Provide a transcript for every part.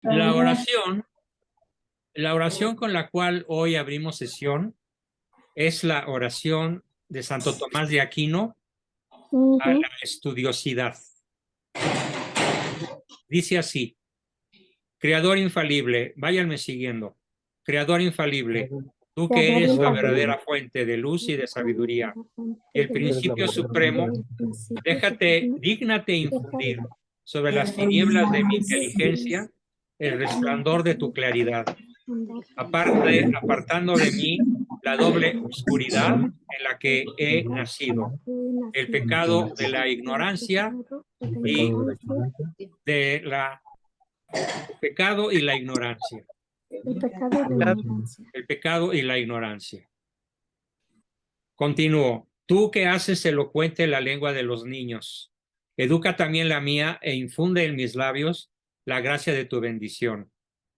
La oración, la oración con la cual hoy abrimos sesión es la oración de Santo Tomás de Aquino a la estudiosidad. Dice así: Creador infalible, váyanme siguiendo. Creador infalible, tú que eres la verdadera fuente de luz y de sabiduría y el principio supremo, dígnate infundir sobre las tinieblas de mi inteligencia el resplandor de tu claridad, apartando de mí la doble oscuridad en la que he nacido, el pecado de la ignorancia y de la el pecado y la ignorancia. El pecado y la ignorancia. Continúo. Tú que haces elocuente la lengua de los niños, educa también la mía e infunde en mis labios la gracia de tu bendición.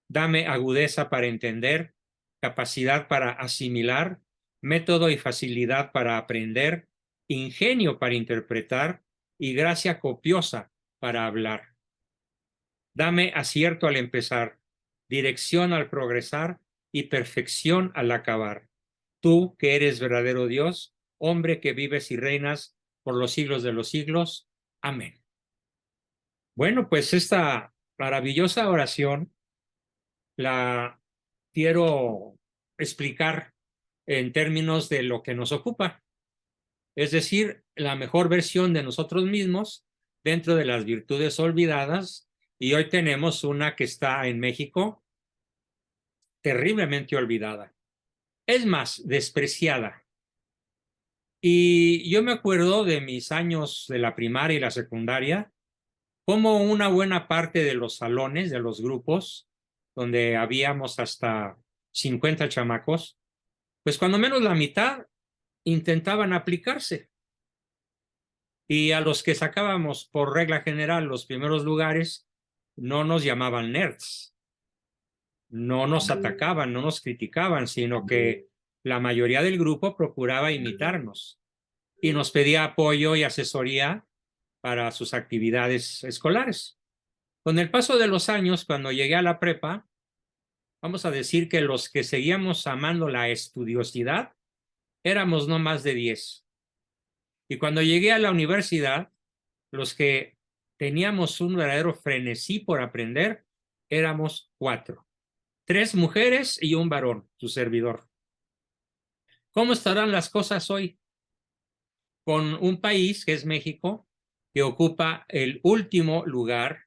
Dame agudeza para entender, capacidad para asimilar, método y facilidad para aprender, ingenio para interpretar y gracia copiosa para hablar. Dame acierto al empezar, dirección al progresar y perfección al acabar. Tú que eres verdadero Dios, hombre que vives y reinas por los siglos de los siglos. Amén. Bueno, pues esta maravillosa oración la quiero explicar en términos de lo que nos ocupa, es decir, la mejor versión de nosotros mismos dentro de las virtudes olvidadas, y hoy tenemos una que está en México terriblemente olvidada, es más, despreciada. Y yo me acuerdo de mis años de la primaria y la secundaria, como una buena parte de los salones, de los grupos, donde habíamos hasta 50 chamacos, pues cuando menos la mitad intentaban aplicarse. Y a los que sacábamos por regla general los primeros lugares, no nos llamaban nerds, no nos atacaban, no nos criticaban, sino que la mayoría del grupo procuraba imitarnos y nos pedía apoyo y asesoría para sus actividades escolares. Con el paso de los años, cuando llegué a la prepa, vamos a decir que los que seguíamos amando la estudiosidad éramos no más de 10. Y cuando llegué a la universidad, los que teníamos un verdadero frenesí por aprender éramos 4. 3 mujeres y un varón, su servidor. ¿Cómo estarán las cosas hoy? Con un país, que es México, que ocupa el último lugar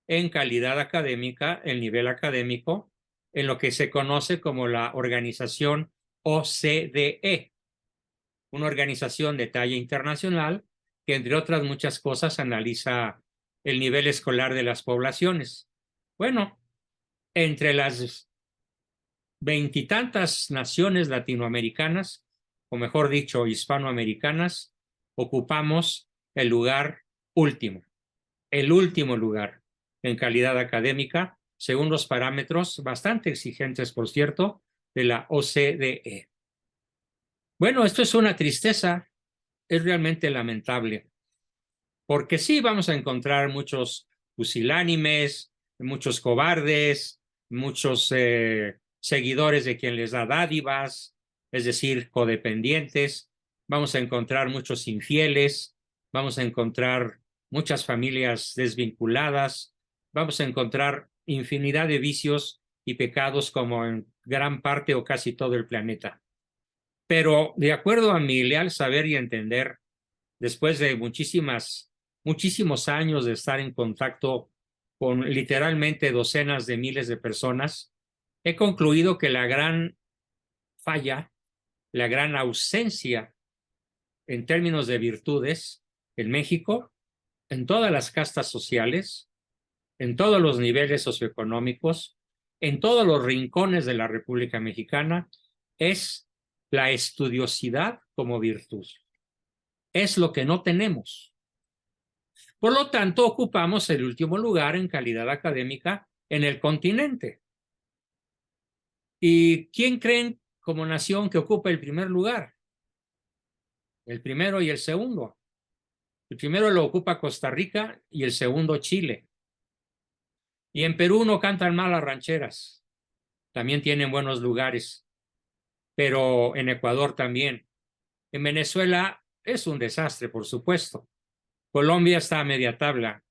en calidad académica, el nivel académico, en lo que se conoce como la organización OCDE, una organización de talla internacional que, entre otras muchas cosas, analiza el nivel escolar de las poblaciones. Bueno, entre las veintitantas naciones latinoamericanas, o mejor dicho, hispanoamericanas, ocupamos el lugar último, el último lugar en calidad académica, según los parámetros bastante exigentes, por cierto, de la OCDE. Bueno, esto es una tristeza, es realmente lamentable, porque sí vamos a encontrar muchos pusilánimes, muchos cobardes, muchos seguidores de quien les da dádivas, es decir, codependientes. Vamos a encontrar muchos infieles, vamos a encontrar muchas familias desvinculadas, vamos a encontrar infinidad de vicios y pecados como en gran parte o casi todo el planeta. Pero de acuerdo a mi leal saber y entender, después de muchísimos años de estar en contacto con literalmente docenas de miles de personas, he concluido que la gran falla, la gran ausencia en términos de virtudes en México, en todas las castas sociales, en todos los niveles socioeconómicos, en todos los rincones de la República Mexicana, es la estudiosidad como virtud. Es lo que no tenemos. Por lo tanto, ocupamos el último lugar en calidad académica en el continente. ¿Y quién creen como nación que ocupa el primer lugar? El primero y el segundo. El primero lo ocupa Costa Rica y el segundo Chile. Y en Perú no cantan mal las rancheras, también tienen buenos lugares, pero en Ecuador también. En Venezuela es un desastre, por supuesto. Colombia está a media tabla,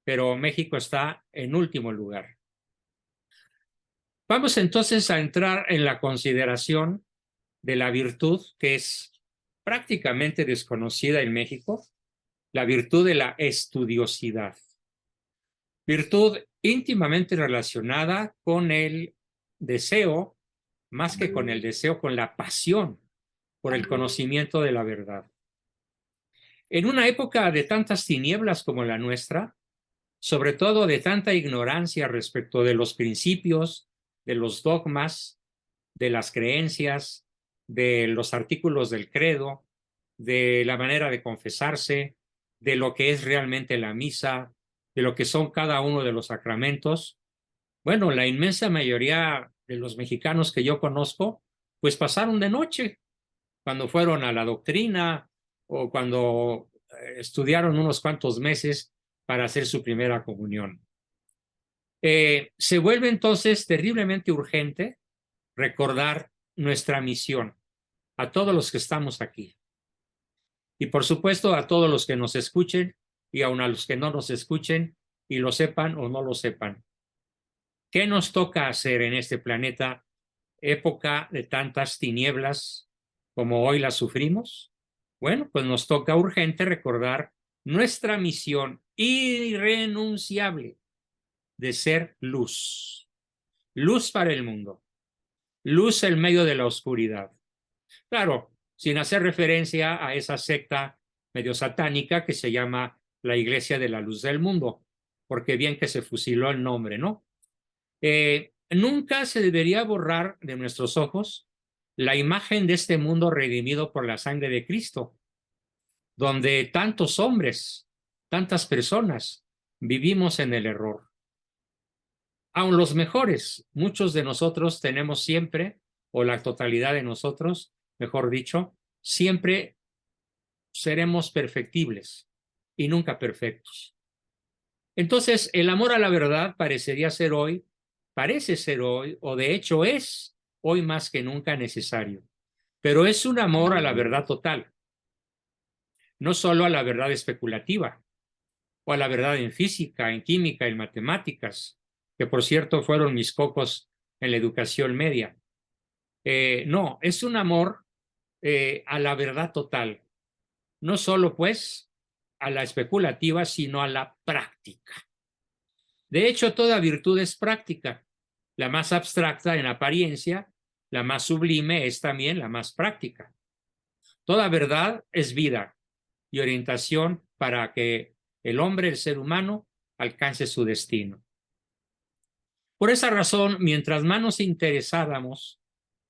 pero México está en último lugar. Vamos entonces a entrar en la consideración de la virtud que es prácticamente desconocida en México, la virtud de la estudiosidad. Virtud íntimamente relacionada con el deseo, más que con el deseo, con la pasión por el conocimiento de la verdad. En una época de tantas tinieblas como la nuestra, sobre todo de tanta ignorancia respecto de los principios, de los dogmas, de las creencias, de los artículos del credo, de la manera de confesarse, de lo que es realmente la misa, de lo que son cada uno de los sacramentos. Bueno, la inmensa mayoría de los mexicanos que yo conozco, pues pasaron de noche cuando fueron a la doctrina o cuando estudiaron unos cuantos meses para hacer su primera comunión. Se vuelve entonces terriblemente urgente recordar nuestra misión a todos los que estamos aquí. Y por supuesto a todos los que nos escuchen y aun a los que no nos escuchen y lo sepan o no lo sepan. ¿Qué nos toca hacer en este planeta, época de tantas tinieblas como hoy las sufrimos? Bueno, pues nos toca urgente recordar nuestra misión irrenunciable de ser luz. Luz para el mundo. Luz en medio de la oscuridad. Claro, sin hacer referencia a esa secta medio satánica que se llama la Iglesia de la Luz del Mundo, porque bien que se fusiló el nombre, ¿no? Nunca se debería borrar de nuestros ojos la imagen de este mundo redimido por la sangre de Cristo, donde tantos hombres, tantas personas vivimos en el error. Aun los mejores, muchos de nosotros tenemos siempre, o la totalidad de nosotros, mejor dicho, siempre seremos perfectibles y nunca perfectos. Entonces, el amor a la verdad parece ser hoy, o de hecho es hoy más que nunca necesario, pero es un amor a la verdad total, no solo a la verdad especulativa o a la verdad en física, en química, en matemáticas, que por cierto fueron mis cocos en la educación media. No, es un amor a la verdad total, no solo pues a la especulativa, sino a la práctica. De hecho, toda virtud es práctica. La más abstracta en apariencia, la más sublime es también la más práctica. Toda verdad es vida y orientación para que el hombre, el ser humano, alcance su destino. Por esa razón, mientras más nos interesáramos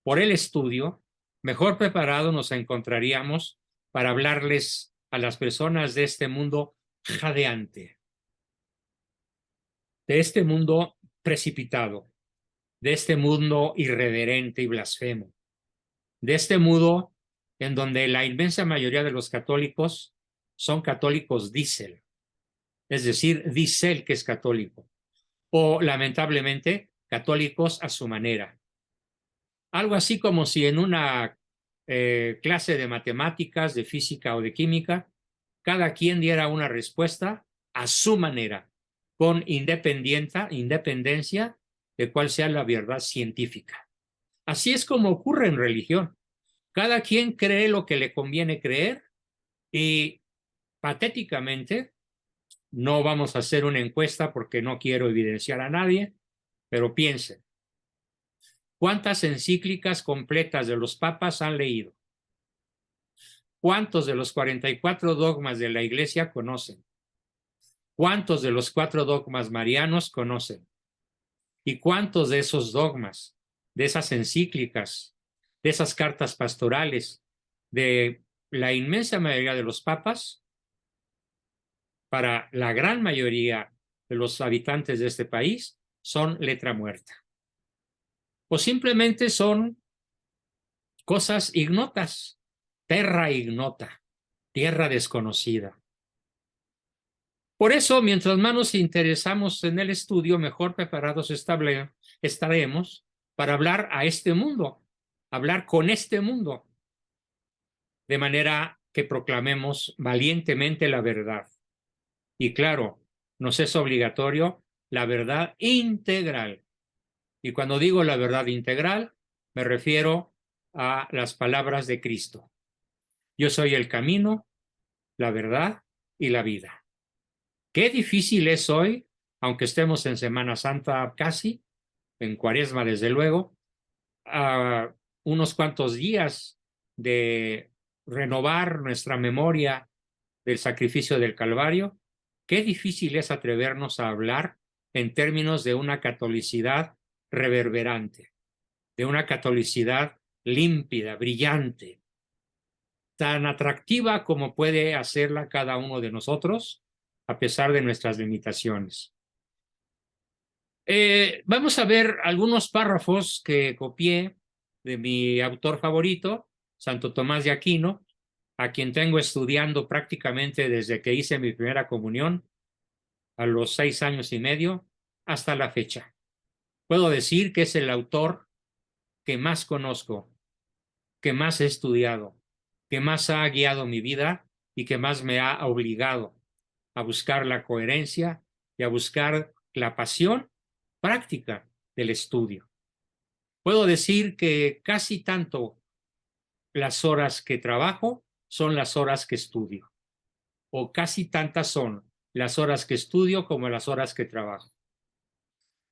por el estudio, mejor preparados nos encontraríamos para hablarles a las personas de este mundo jadeante, de este mundo precipitado, de este mundo irreverente y blasfemo, de este mundo en donde la inmensa mayoría de los católicos son católicos diésel, es decir, dice el que es católico, o lamentablemente católicos a su manera. Algo así como si en una clase de matemáticas, de física o de química, cada quien diera una respuesta a su manera, con independencia de cuál sea la verdad científica. Así es como ocurre en religión. Cada quien cree lo que le conviene creer y patéticamente, no vamos a hacer una encuesta porque no quiero evidenciar a nadie, pero piensen, ¿cuántas encíclicas completas de los papas han leído? ¿Cuántos de los 44 dogmas de la Iglesia conocen? ¿Cuántos de los 4 dogmas marianos conocen? ¿Y cuántos de esos dogmas, de esas encíclicas, de esas cartas pastorales, de la inmensa mayoría de los papas, para la gran mayoría de los habitantes de este país, son letra muerta? O simplemente son cosas ignotas, terra ignota, tierra desconocida. Por eso, mientras más nos interesamos en el estudio, mejor preparados estaremos para hablar a este mundo, hablar con este mundo, de manera que proclamemos valientemente la verdad. Y claro, nos es obligatorio la verdad integral. Y cuando digo la verdad integral, me refiero a las palabras de Cristo. Yo soy el camino, la verdad y la vida. Qué difícil es hoy, aunque estemos en Semana Santa casi, en Cuaresma desde luego, a unos cuantos días de renovar nuestra memoria del sacrificio del Calvario, qué difícil es atrevernos a hablar en términos de una catolicidad reverberante, de una catolicidad límpida, brillante, tan atractiva como puede hacerla cada uno de nosotros, a pesar de nuestras limitaciones. Vamos a ver algunos párrafos que copié de mi autor favorito, Santo Tomás de Aquino, a quien tengo estudiando prácticamente desde que hice mi primera comunión, a los 6 años y medio, hasta la fecha. Puedo decir que es el autor que más conozco, que más he estudiado, que más ha guiado mi vida y que más me ha obligado a buscar la coherencia y a buscar la pasión práctica del estudio. Puedo decir que casi tanto las horas que trabajo son las horas que estudio, o casi tantas son las horas que estudio como las horas que trabajo.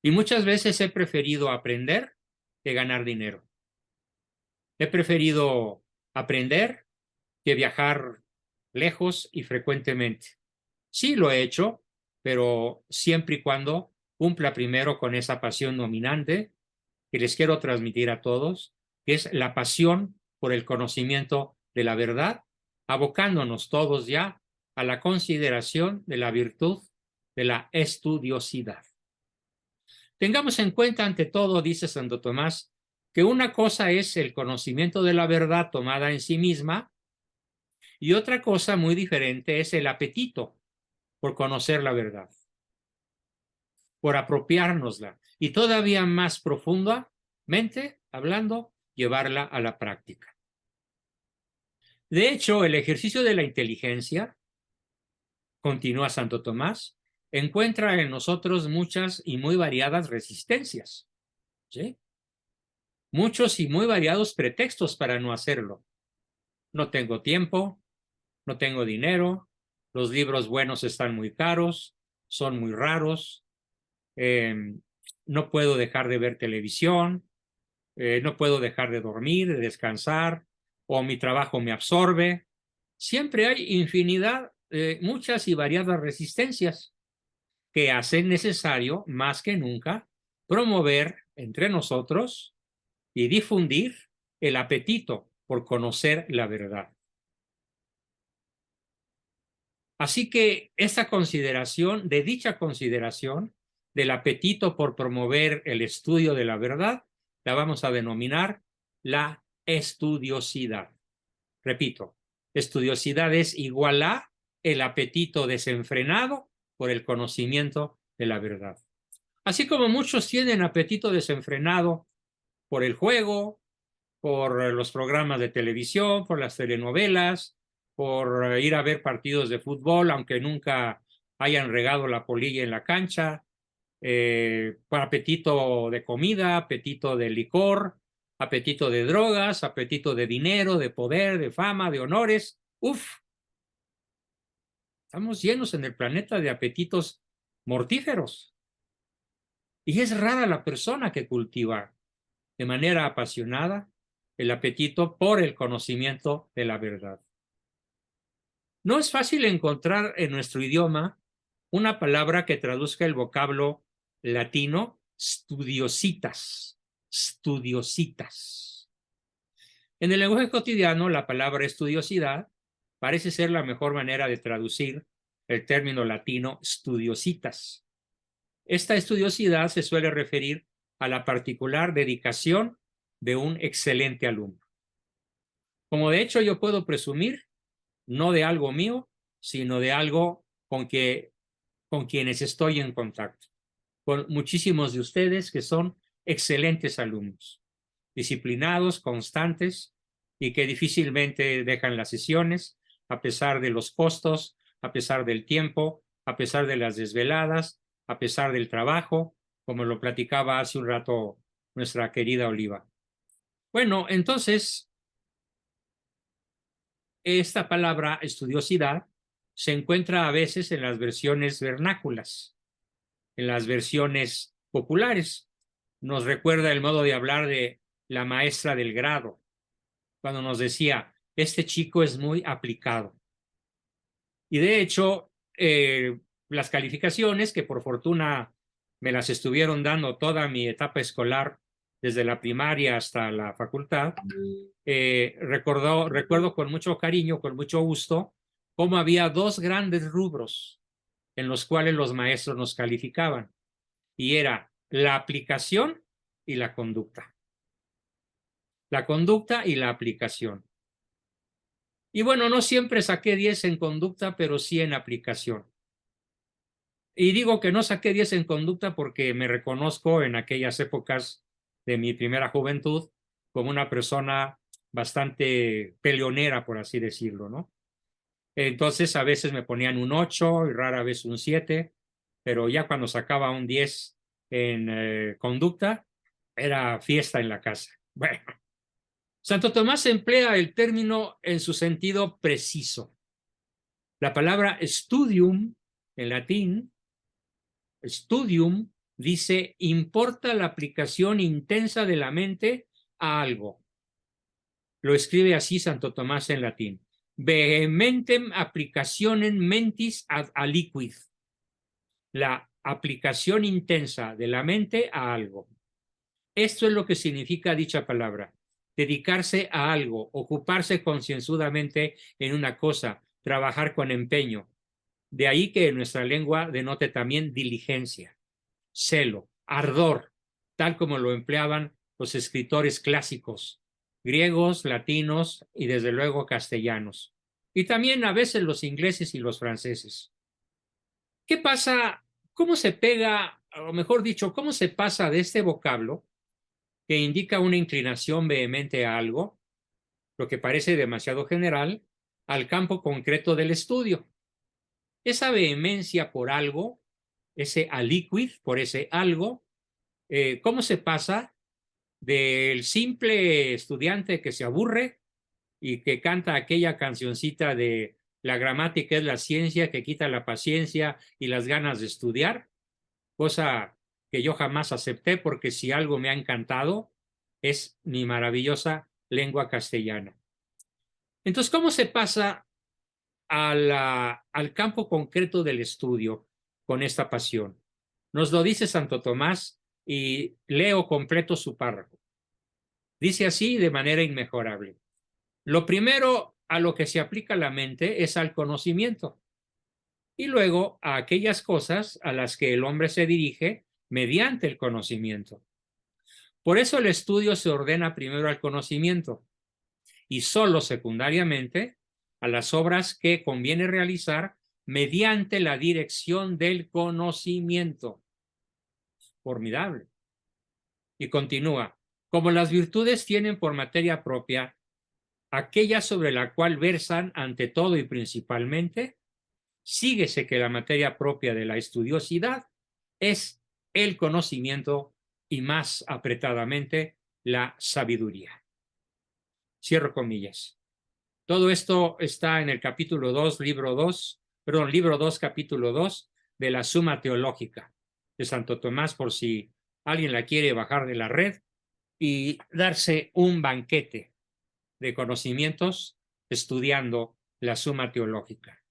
Y muchas veces he preferido aprender que ganar dinero. He preferido aprender que viajar lejos y frecuentemente. Sí lo he hecho, pero siempre y cuando cumpla primero con esa pasión dominante que les quiero transmitir a todos, que es la pasión por el conocimiento de la verdad, abocándonos todos ya a la consideración de la virtud de la estudiosidad. Tengamos en cuenta ante todo, dice Santo Tomás, que una cosa es el conocimiento de la verdad tomada en sí misma y otra cosa muy diferente es el apetito por conocer la verdad, por apropiárnosla y todavía más profundamente, hablando, llevarla a la práctica. De hecho, el ejercicio de la inteligencia, continúa Santo Tomás, encuentra en nosotros muchas y muy variadas resistencias, ¿sí? Muchos y muy variados pretextos para no hacerlo. No tengo tiempo, no tengo dinero, los libros buenos están muy caros, son muy raros, no puedo dejar de ver televisión, no puedo dejar de dormir, de descansar, o mi trabajo me absorbe. Siempre hay infinidad, muchas y variadas resistencias que hacen necesario, más que nunca, promover entre nosotros y difundir el apetito por conocer la verdad. Así que esa consideración, de dicha consideración, del apetito por promover el estudio de la verdad, la vamos a denominar la estudiosidad. Repito, estudiosidad es igual a el apetito desenfrenado por el conocimiento de la verdad. Así como muchos tienen apetito desenfrenado por el juego, por los programas de televisión, por las telenovelas, por ir a ver partidos de fútbol, aunque nunca hayan regado la polilla en la cancha, por apetito de comida, apetito de licor, apetito de drogas, apetito de dinero, de poder, de fama, de honores. Uf, estamos llenos en el planeta de apetitos mortíferos. Y es rara la persona que cultiva de manera apasionada el apetito por el conocimiento de la verdad. No es fácil encontrar en nuestro idioma una palabra que traduzca el vocablo latino studiositas, studiositas. En el lenguaje cotidiano, la palabra estudiosidad parece ser la mejor manera de traducir el término latino studiositas. Esta estudiosidad se suele referir a la particular dedicación de un excelente alumno. Como de hecho yo puedo presumir, no de algo mío, sino de algo con que con quienes estoy en contacto, con muchísimos de ustedes que son excelentes alumnos, disciplinados, constantes y que difícilmente dejan las sesiones a pesar de los costos, a pesar del tiempo, a pesar de las desveladas, a pesar del trabajo, como lo platicaba hace un rato nuestra querida Oliva. Bueno, entonces, esta palabra estudiosidad se encuentra a veces en las versiones vernáculas, en las versiones populares. Nos recuerda el modo de hablar de la maestra del grado, cuando nos decía, este chico es muy aplicado. Y de hecho, las calificaciones, que por fortuna me las estuvieron dando toda mi etapa escolar, desde la primaria hasta la facultad, recuerdo con mucho cariño, con mucho gusto, cómo había dos grandes rubros en los cuales los maestros nos calificaban, y era la aplicación y la conducta. La conducta y la aplicación. Y bueno, no siempre saqué 10 en conducta, pero sí en aplicación. Y digo que no saqué 10 en conducta porque me reconozco en aquellas épocas de mi primera juventud como una persona bastante peleonera, por así decirlo, ¿no? Entonces a veces me ponían un 8 y rara vez un 7, pero ya cuando sacaba un 10 en conducta, era fiesta en la casa. Bueno, Santo Tomás emplea el término en su sentido preciso. La palabra studium en latín, studium, dice, importa la aplicación intensa de la mente a algo. Lo escribe así Santo Tomás en latín. Vehementem applicationem mentis ad aliquid. La aplicación intensa de la mente a algo. Esto es lo que significa dicha palabra. Dedicarse a algo, ocuparse concienzudamente en una cosa, trabajar con empeño. De ahí que en nuestra lengua denote también diligencia, celo, ardor, tal como lo empleaban los escritores clásicos, griegos, latinos y desde luego castellanos. Y también a veces los ingleses y los franceses. ¿Qué pasa? ¿Cómo se pega, o mejor dicho, cómo se pasa de este vocablo que indica una inclinación vehemente a algo, lo que parece demasiado general, al campo concreto del estudio? Esa vehemencia por algo, ese aliquid, por ese algo, ¿cómo se pasa del simple estudiante que se aburre y que canta aquella cancioncita de la gramática es la ciencia que quita la paciencia y las ganas de estudiar? Cosa que yo jamás acepté, porque si algo me ha encantado es mi maravillosa lengua castellana. Entonces, ¿cómo se pasa al campo concreto del estudio con esta pasión? Nos lo dice Santo Tomás y leo completo su párrafo. Dice así de manera inmejorable. Lo primero a lo que se aplica la mente es al conocimiento, y luego a aquellas cosas a las que el hombre se dirige mediante el conocimiento. Por eso el estudio se ordena primero al conocimiento y solo secundariamente a las obras que conviene realizar mediante la dirección del conocimiento. Formidable. Y continúa, como las virtudes tienen por materia propia aquella sobre la cual versan ante todo y principalmente, síguese que la materia propia de la estudiosidad es el conocimiento y más apretadamente la sabiduría. Cierro comillas. Todo esto está en el capítulo 2, libro 2, capítulo 2 de la Suma Teológica de Santo Tomás, por si alguien la quiere bajar de la red y darse un banquete de conocimientos estudiando la Suma Teológica.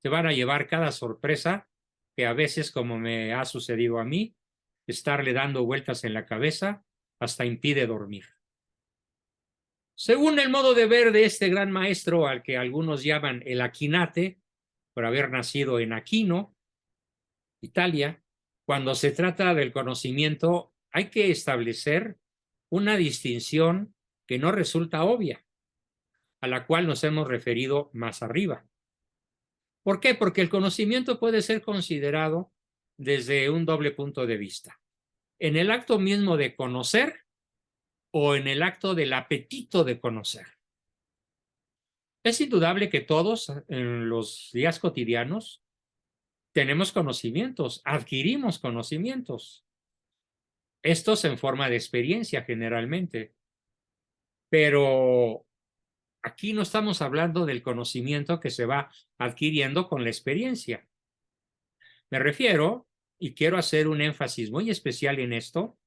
Se van a llevar cada sorpresa que a veces, como me ha sucedido a mí, estarle dando vueltas en la cabeza hasta impide dormir. Según el modo de ver de este gran maestro, al que algunos llaman el Aquinate, por haber nacido en Aquino, Italia, cuando se trata del conocimiento hay que establecer una distinción que no resulta obvia, a la cual nos hemos referido más arriba. ¿Por qué? Porque el conocimiento puede ser considerado desde un doble punto de vista. En el acto mismo de conocer o en el acto del apetito de conocer. Es indudable que todos en los días cotidianos tenemos conocimientos, adquirimos conocimientos. Estos en forma de experiencia generalmente. Pero aquí no estamos hablando del conocimiento que se va adquiriendo con la experiencia. Me refiero, y quiero hacer un énfasis muy especial en esto,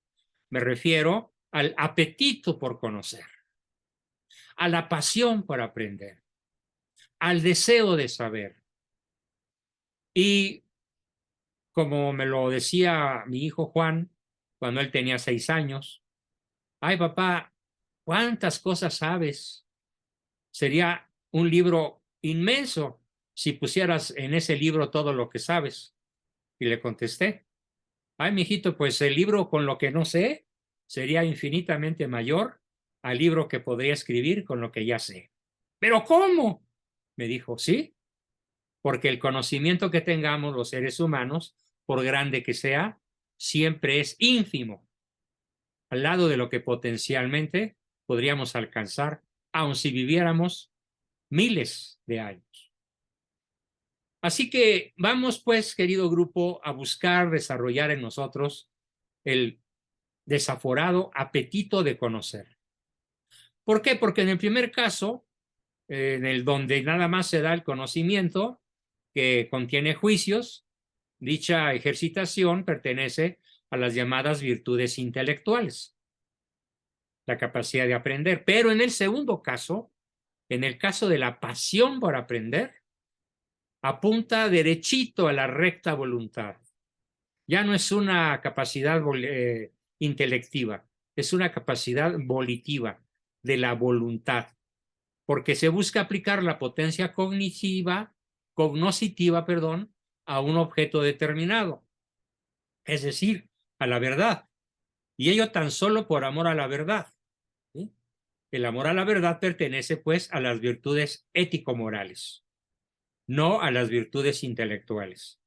me refiero al apetito por conocer, a la pasión por aprender, al deseo de saber. Y como me lo decía mi hijo Juan cuando él tenía 6 años, ay papá, ¿cuántas cosas sabes? Sería un libro inmenso si pusieras en ese libro todo lo que sabes. Y le contesté, ay, mijito, pues el libro con lo que no sé sería infinitamente mayor al libro que podría escribir con lo que ya sé. ¿Pero cómo? Me dijo, sí, porque el conocimiento que tengamos los seres humanos, por grande que sea, siempre es ínfimo al lado de lo que potencialmente podríamos alcanzar, aun si viviéramos miles de años. Así que vamos, pues, querido grupo, a buscar desarrollar en nosotros el desaforado apetito de conocer. ¿Por qué? Porque en el primer caso, en el donde nada más se da el conocimiento que contiene juicios, dicha ejercitación pertenece a las llamadas virtudes intelectuales, la capacidad de aprender. Pero en el segundo caso, en el caso de la pasión por aprender, apunta derechito a la recta voluntad. Ya no es una capacidad intelectiva, es una capacidad volitiva de la voluntad, porque se busca aplicar la potencia cognoscitiva, perdón, a un objeto determinado, es decir, a la verdad, y ello tan solo por amor a la verdad. ¿Sí? El amor a la verdad pertenece, pues, a las virtudes ético-morales, no a las virtudes intelectuales.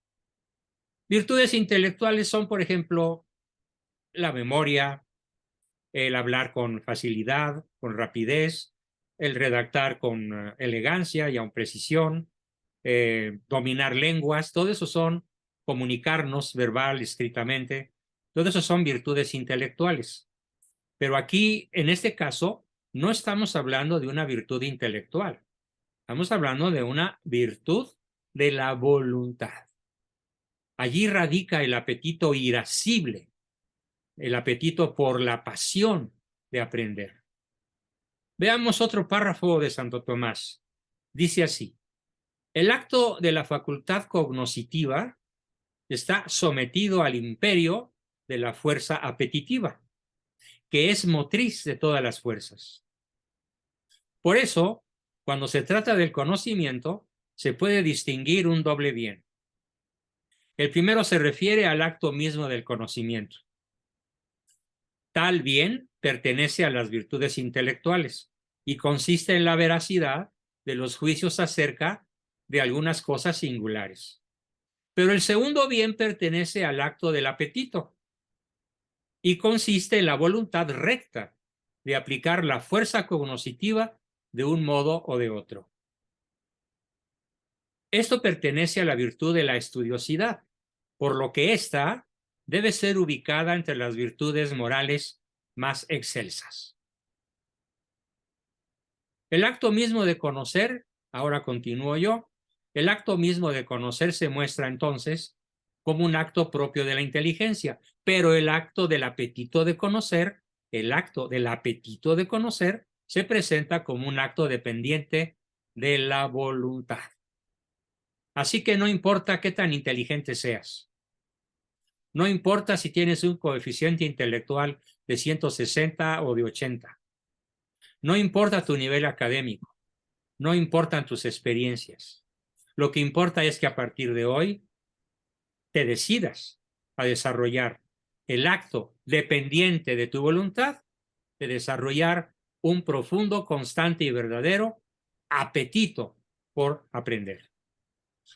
Virtudes intelectuales son, por ejemplo, la memoria, el hablar con facilidad, con rapidez, el redactar con elegancia y aun precisión, dominar lenguas, todo eso son comunicarnos verbal, escritamente, todo eso son virtudes intelectuales. Pero aquí, en este caso, no estamos hablando de una virtud intelectual, estamos hablando de una virtud de la voluntad. Allí radica el apetito irascible, el apetito por la pasión de aprender. Veamos otro párrafo de Santo Tomás. Dice así, el acto de la facultad cognoscitiva está sometido al imperio de la fuerza apetitiva, que es motriz de todas las fuerzas. Por eso, cuando se trata del conocimiento, se puede distinguir un doble bien. El primero se refiere al acto mismo del conocimiento. Tal bien pertenece a las virtudes intelectuales y consiste en la veracidad de los juicios acerca de algunas cosas singulares. Pero el segundo bien pertenece al acto del apetito y consiste en la voluntad recta de aplicar la fuerza cognoscitiva de un modo o de otro. Esto pertenece a la virtud de la estudiosidad, por lo que ésta debe ser ubicada entre las virtudes morales más excelsas. El acto mismo de conocer, ahora continúo yo, el acto mismo de conocer se muestra entonces como un acto propio de la inteligencia, pero el acto del apetito de conocer, el acto del apetito de conocer, se presenta como un acto dependiente de la voluntad. Así que no importa qué tan inteligente seas, no importa si tienes un coeficiente intelectual de 160 o de 80, no importa tu nivel académico, no importan tus experiencias. Lo que importa es que a partir de hoy te decidas a desarrollar el acto dependiente de tu voluntad, de desarrollar un profundo, constante y verdadero apetito por aprender.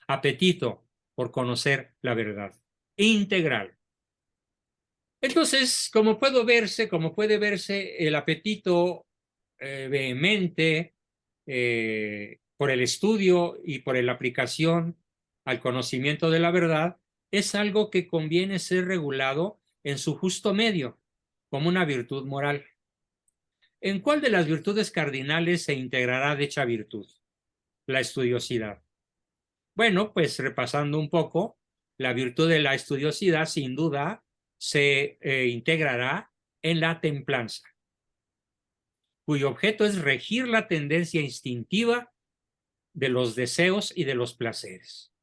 apetito por conocer la verdad integral. Entonces, como puede verse, el apetito vehemente por el estudio y por la aplicación al conocimiento de la verdad es algo que conviene ser regulado en su justo medio, como una virtud moral. ¿En cuál de las virtudes cardinales se integrará dicha virtud? La estudiosidad. Bueno, pues repasando un poco, la virtud de la estudiosidad sin duda se integrará en la templanza, cuyo objeto es regir la tendencia instintiva de los deseos y de los placeres.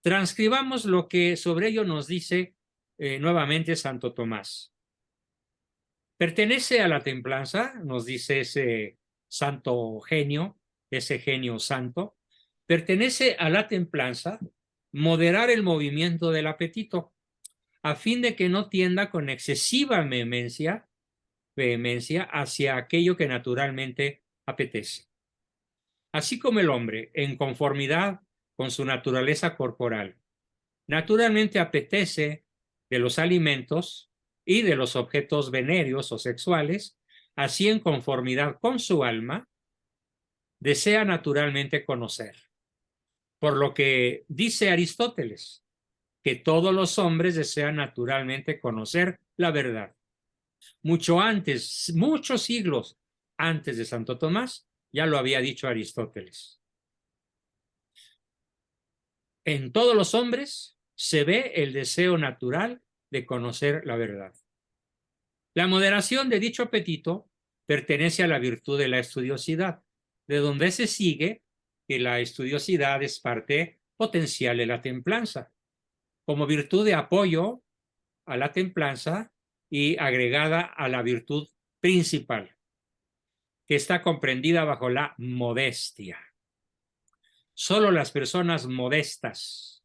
Transcribamos lo que sobre ello nos dice nuevamente Santo Tomás. Pertenece a la templanza, nos dice ese santo genio, ese genio santo, pertenece a la templanza moderar el movimiento del apetito, a fin de que no tienda con excesiva vehemencia hacia aquello que naturalmente apetece. Así como el hombre, en conformidad con su naturaleza corporal, naturalmente apetece de los alimentos y de los objetos venéreos o sexuales, así en conformidad con su alma, desea naturalmente conocer. Por lo que dice Aristóteles, que todos los hombres desean naturalmente conocer la verdad. Mucho antes, muchos siglos antes de Santo Tomás, ya lo había dicho Aristóteles. En todos los hombres se ve el deseo natural de conocer la verdad. La moderación de dicho apetito pertenece a la virtud de la estudiosidad, de donde se sigue que la estudiosidad es parte potencial de la templanza, como virtud de apoyo a la templanza y agregada a la virtud principal, que está comprendida bajo la modestia. Solo las personas modestas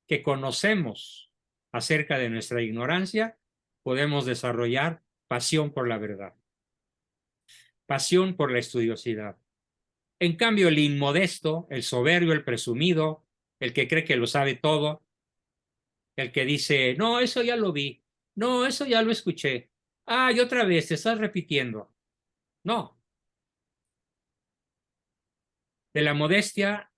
que conocemos acerca de nuestra ignorancia podemos desarrollar pasión por la verdad, pasión por la estudiosidad. En cambio, el inmodesto, el soberbio, el presumido, el que cree que lo sabe todo, el que dice, no, eso ya lo vi, no, eso ya lo escuché, y otra vez te estás repitiendo. No. De la modestia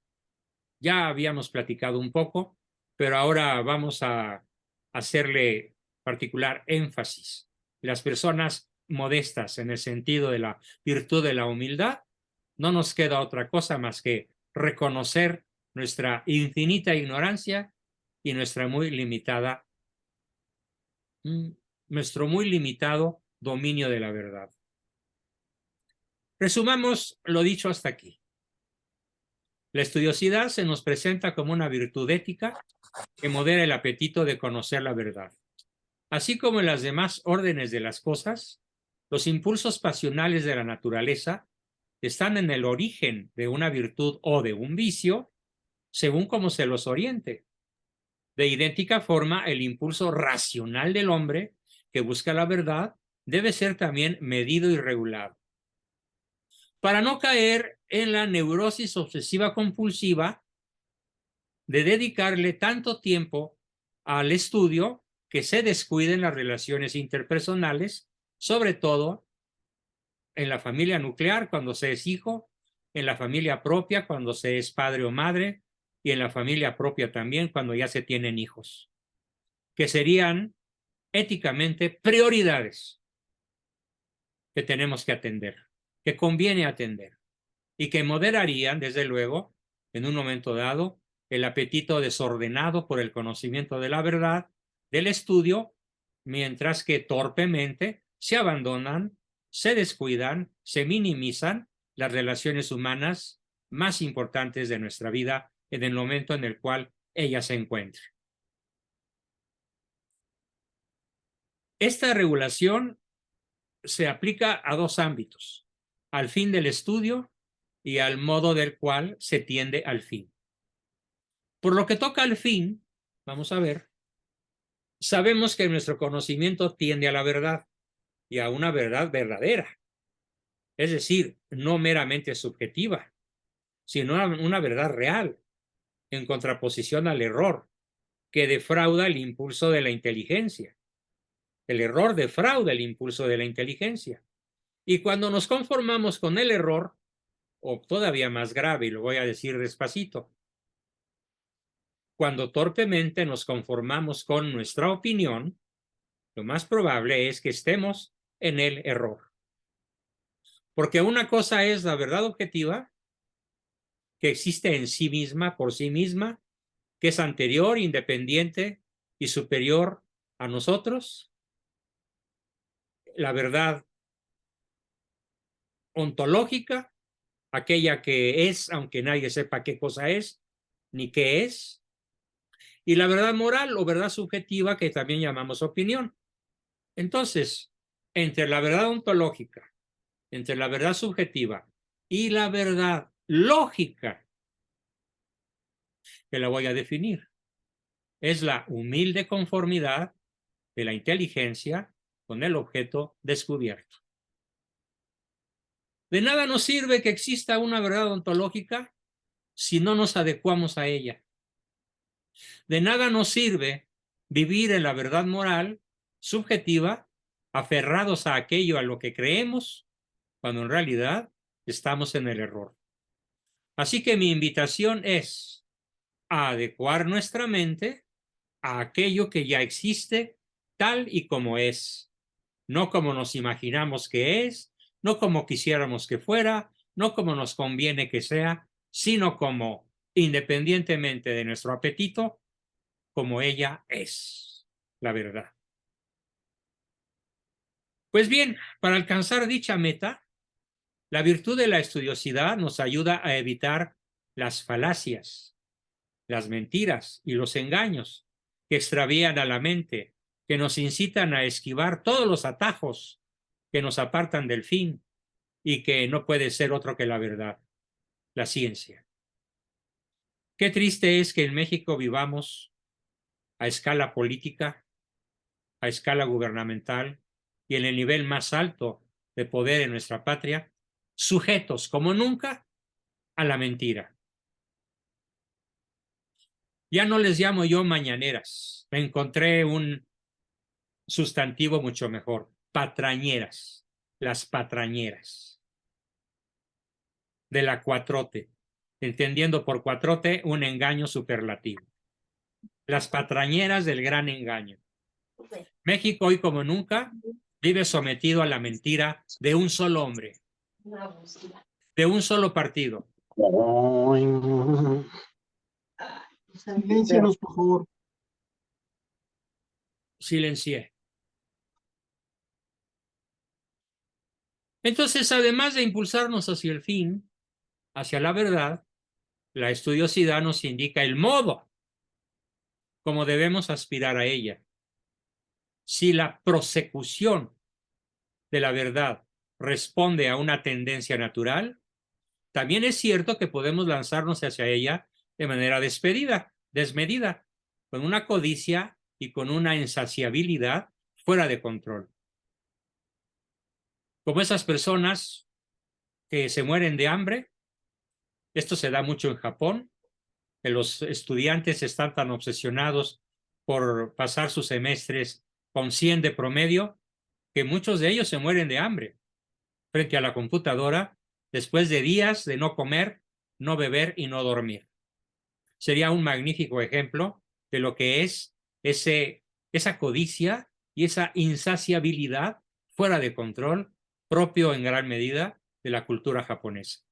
ya habíamos platicado un poco, pero ahora vamos a hacerle particular énfasis. Las personas modestas en el sentido de la virtud de la humildad, no nos queda otra cosa más que reconocer nuestra infinita ignorancia y nuestro muy limitado dominio de la verdad. Resumamos lo dicho hasta aquí. La estudiosidad se nos presenta como una virtud ética que modera el apetito de conocer la verdad. Así como en las demás órdenes de las cosas, los impulsos pasionales de la naturaleza están en el origen de una virtud o de un vicio, según como se los oriente. De idéntica forma, el impulso racional del hombre que busca la verdad debe ser también medido y regulado, para no caer en la neurosis obsesiva compulsiva de dedicarle tanto tiempo al estudio que se descuiden las relaciones interpersonales, sobre todo en la familia nuclear cuando se es hijo, en la familia propia cuando se es padre o madre y en la familia propia también cuando ya se tienen hijos, que serían éticamente prioridades que tenemos que atender, que conviene atender y que moderarían, desde luego, en un momento dado, el apetito desordenado por el conocimiento de la verdad, del estudio, mientras que torpemente se abandonan, se descuidan, se minimizan las relaciones humanas más importantes de nuestra vida en el momento en el cual ella se encuentre. Esta regulación se aplica a dos ámbitos: al fin del estudio y al modo del cual se tiende al fin. Por lo que toca al fin, vamos a ver, sabemos que nuestro conocimiento tiende a la verdad y a una verdad verdadera, es decir, no meramente subjetiva, sino una verdad real, en contraposición al error, que defrauda el impulso de la inteligencia. El error defrauda el impulso de la inteligencia. Y cuando nos conformamos con el error, o todavía más grave, y lo voy a decir despacito, cuando torpemente nos conformamos con nuestra opinión, lo más probable es que estemos en el error. Porque una cosa es la verdad objetiva, que existe en sí misma, por sí misma, que es anterior, independiente y superior a nosotros. La verdad ontológica, aquella que es, aunque nadie sepa qué cosa es, ni qué es. Y la verdad moral o verdad subjetiva, que también llamamos opinión. Entonces, entre la verdad ontológica, entre la verdad subjetiva y la verdad lógica, que la voy a definir, es la humilde conformidad de la inteligencia con el objeto descubierto. De nada nos sirve que exista una verdad ontológica si no nos adecuamos a ella. De nada nos sirve vivir en la verdad moral subjetiva, aferrados a aquello a lo que creemos, cuando en realidad estamos en el error. Así que mi invitación es a adecuar nuestra mente a aquello que ya existe tal y como es, no como nos imaginamos que es, no como quisiéramos que fuera, no como nos conviene que sea, sino como, independientemente de nuestro apetito, como ella es, la verdad. Pues bien, para alcanzar dicha meta, la virtud de la estudiosidad nos ayuda a evitar las falacias, las mentiras y los engaños que extravían a la mente, que nos incitan a esquivar todos los atajos que nos apartan del fin y que no puede ser otro que la verdad, la ciencia. Qué triste es que en México vivamos a escala política, a escala gubernamental y en el nivel más alto de poder en nuestra patria, sujetos como nunca a la mentira. Ya no les llamo yo mañaneras, encontré un sustantivo mucho mejor, patrañeras, las patrañeras de la cuatrote, entendiendo por cuatrote un engaño superlativo. Las patrañeras del gran engaño. México hoy como nunca vive sometido a la mentira de un solo hombre, de un solo partido. Siléncienos, por favor. Silencié. Entonces, además de impulsarnos hacia el fin, hacia la verdad, la estudiosidad nos indica el modo como debemos aspirar a ella. Si la prosecución de la verdad responde a una tendencia natural, también es cierto que podemos lanzarnos hacia ella de manera desmedida, con una codicia y con una insaciabilidad fuera de control. Como esas personas que se mueren de hambre, esto se da mucho en Japón, que los estudiantes están tan obsesionados por pasar sus semestres con 100 de promedio, que muchos de ellos se mueren de hambre frente a la computadora después de días de no comer, no beber y no dormir. Sería un magnífico ejemplo de lo que es esa codicia y esa insaciabilidad fuera de control, propio en gran medida de la cultura japonesa.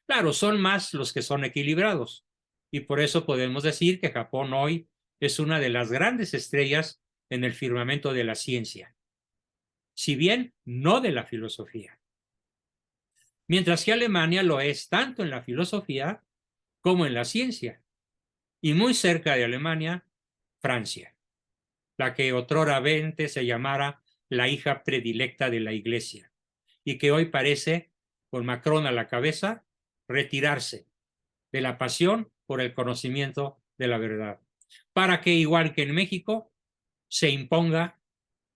Claro, son más los que son equilibrados, y por eso podemos decir que Japón hoy es una de las grandes estrellas en el firmamento de la ciencia, si bien no de la filosofía. Mientras que Alemania lo es tanto en la filosofía como en la ciencia. Y muy cerca de Alemania, Francia, la que otroramente se llamara la hija predilecta de la Iglesia, y que hoy parece, con Macron a la cabeza, retirarse de la pasión por el conocimiento de la verdad, para que, igual que en México, se imponga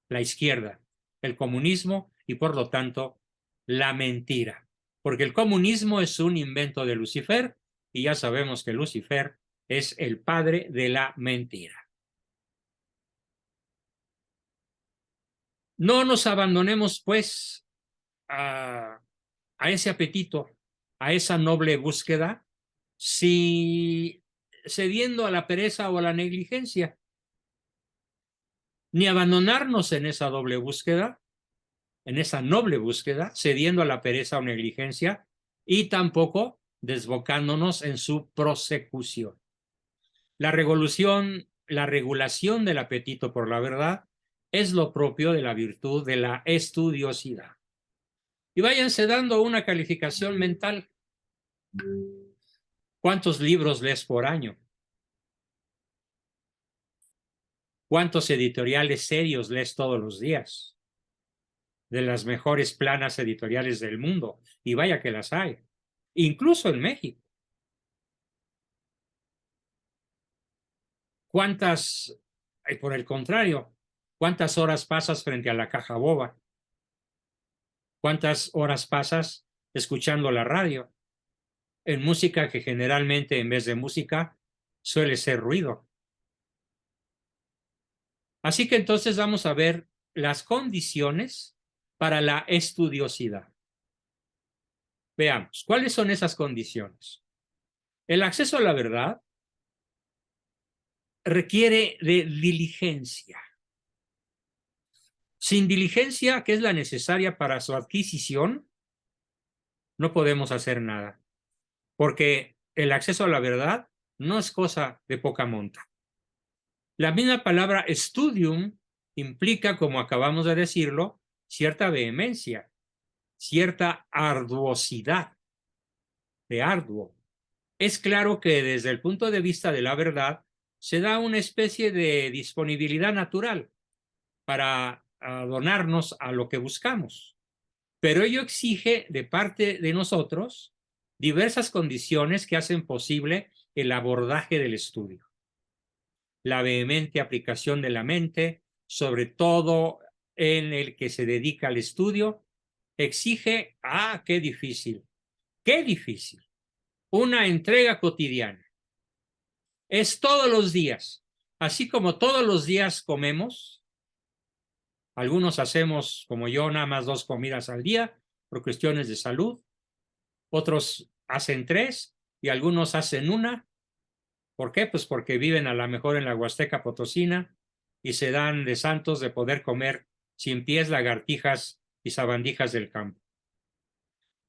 la izquierda, el comunismo y, por lo tanto, la mentira. Porque el comunismo es un invento de Lucifer, y ya sabemos que Lucifer es el padre de la mentira. No nos abandonemos, pues, a ese apetito, a esa noble búsqueda, si cediendo a la pereza o a la negligencia, ni abandonarnos en esa doble búsqueda, en esa noble búsqueda, cediendo a la pereza o negligencia, y tampoco desbocándonos en su prosecución. La regulación del apetito por la verdad es lo propio de la virtud de la estudiosidad. Y váyanse dando una calificación mental. ¿Cuántos libros lees por año? ¿Cuántos editoriales serios lees todos los días? De las mejores planas editoriales del mundo. Y vaya que las hay. Incluso en México. ¿Cuántas, por el contrario, cuántas horas pasas frente a la caja boba? ¿Cuántas horas pasas escuchando la radio? En música que generalmente en vez de música suele ser ruido. Así que entonces vamos a ver las condiciones para la estudiosidad. Veamos, ¿cuáles son esas condiciones? El acceso a la verdad requiere de diligencia. Sin diligencia, que es la necesaria para su adquisición, no podemos hacer nada, porque el acceso a la verdad no es cosa de poca monta. La misma palabra studium implica, como acabamos de decirlo, cierta vehemencia, cierta arduosidad, de arduo. Es claro que desde el punto de vista de la verdad se da una especie de disponibilidad natural para donarnos a lo que buscamos, pero ello exige de parte de nosotros diversas condiciones que hacen posible el abordaje del estudio. La vehemente aplicación de la mente, sobre todo en el que se dedica al estudio, exige, qué difícil, una entrega cotidiana. Es todos los días, así como todos los días comemos. Algunos hacemos, como yo, nada más 2 comidas al día por cuestiones de salud. Otros hacen 3 y algunos hacen 1. ¿Por qué? Pues porque viven a lo mejor en la Huasteca Potosina y se dan de santos de poder comer sin pies, lagartijas y sabandijas del campo.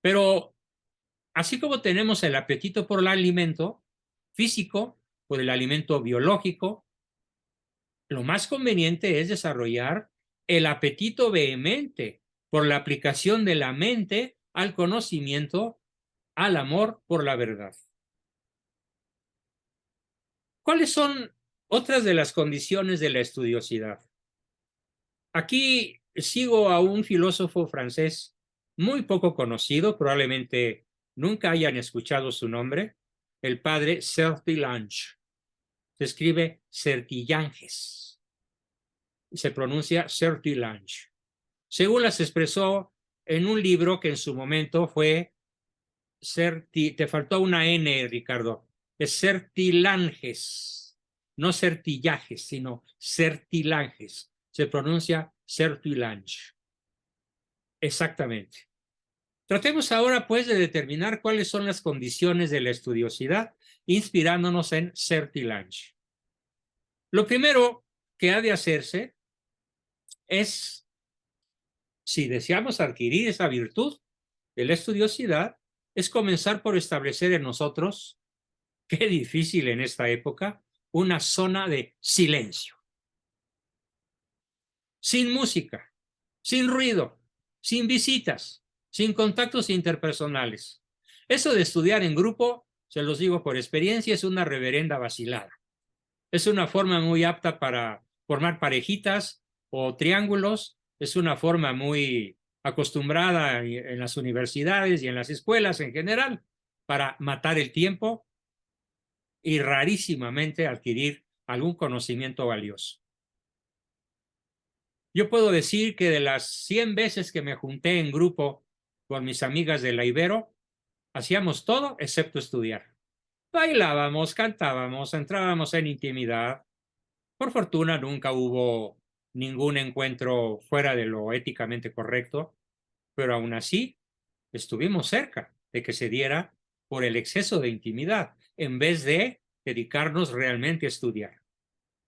Pero así como tenemos el apetito por el alimento físico, por el alimento biológico, lo más conveniente es desarrollar el apetito vehemente por la aplicación de la mente al conocimiento, al amor por la verdad. ¿Cuáles son otras de las condiciones de la estudiosidad? Aquí sigo a un filósofo francés muy poco conocido, probablemente nunca hayan escuchado su nombre, el padre Sertillanges. Se escribe Sertillanges. Se pronuncia Sertillanges. Según las expresó en un libro que en su momento fue te faltó una N, Ricardo, es Sertillanges, no Sertillajes, sino Sertillanges. Se pronuncia Sertillanges. Exactamente. Tratemos ahora, pues, de determinar cuáles son las condiciones de la estudiosidad, inspirándonos en Sertillanges. Lo primero que ha de hacerse es, si deseamos adquirir esa virtud de la estudiosidad, es comenzar por establecer en nosotros, qué difícil en esta época, una zona de silencio. Sin música, sin ruido, sin visitas, sin contactos interpersonales. Eso de estudiar en grupo, se los digo por experiencia, es una reverenda vacilada. Es una forma muy apta para formar parejitas o triángulos. Es una forma muy acostumbrada en las universidades y en las escuelas en general para matar el tiempo y rarísimamente adquirir algún conocimiento valioso. Yo puedo decir que de las 100 veces que me junté en grupo con mis amigas de la Ibero, hacíamos todo excepto estudiar. Bailábamos, cantábamos, entrábamos en intimidad. Por fortuna nunca hubo ningún encuentro fuera de lo éticamente correcto, pero aún así estuvimos cerca de que se diera por el exceso de intimidad, en vez de dedicarnos realmente a estudiar.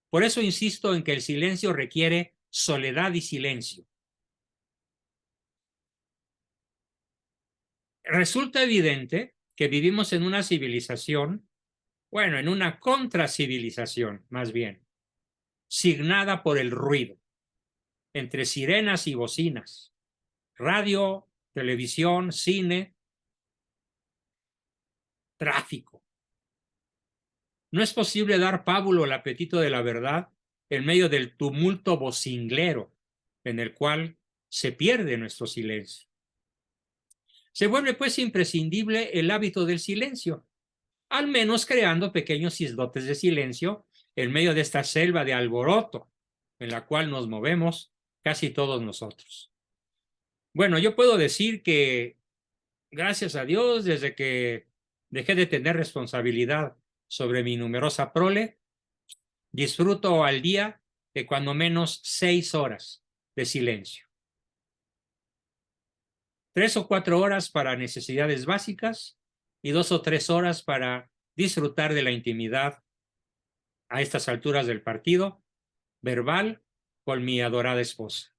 Por eso insisto en que el silencio requiere soledad y silencio. Resulta evidente que vivimos en una civilización, bueno, en una contracivilización, más bien, signada por el ruido, entre sirenas y bocinas, radio, televisión, cine, tráfico. No es posible dar pábulo al apetito de la verdad en medio del tumulto vocinglero en el cual se pierde nuestro silencio. Se vuelve pues imprescindible el hábito del silencio, al menos creando pequeños islotes de silencio en medio de esta selva de alboroto en la cual nos movemos casi todos nosotros. Bueno, yo puedo decir que, gracias a Dios, desde que dejé de tener responsabilidad sobre mi numerosa prole, disfruto al día de cuando menos 6 horas de silencio. 3 o 4 horas para necesidades básicas y 2 o 3 horas para disfrutar de la intimidad a estas alturas del partido, verbal, con mi adorada esposa.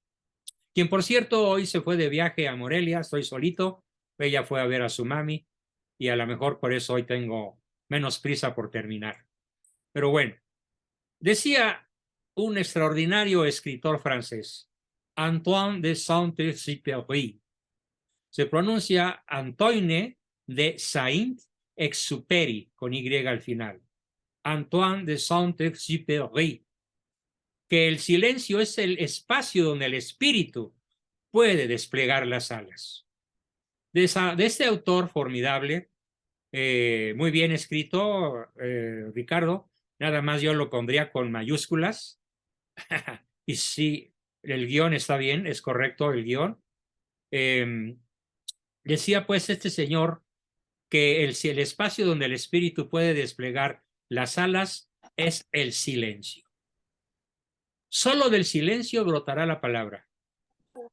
Quien, por cierto, hoy se fue de viaje a Morelia, estoy solito, ella fue a ver a su mami y a lo mejor por eso hoy tengo menos prisa por terminar. Pero bueno, decía un extraordinario escritor francés, Antoine de Saint-Exupéry. Se pronuncia Antoine de Saint-Exupéry, con Y al final. Antoine de Saint-Exupéry. Que el silencio es el espacio donde el espíritu puede desplegar las alas. De este autor formidable, muy bien escrito, Ricardo, nada más yo lo pondría con mayúsculas. Y sí, el guión está bien, es correcto el guión. Decía pues este señor que el espacio donde el espíritu puede desplegar las alas es el silencio. Solo del silencio brotará la palabra,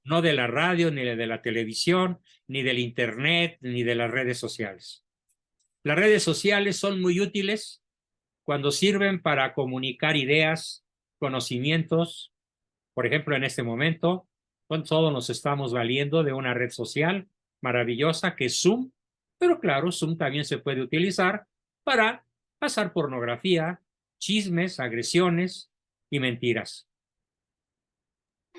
no de la radio, ni de la televisión, ni del internet, ni de las redes sociales. Las redes sociales son muy útiles cuando sirven para comunicar ideas, conocimientos. Por ejemplo, en este momento, todos nos estamos valiendo de una red social maravillosa que es Zoom, pero claro, Zoom también se puede utilizar para pasar pornografía, chismes, agresiones y mentiras.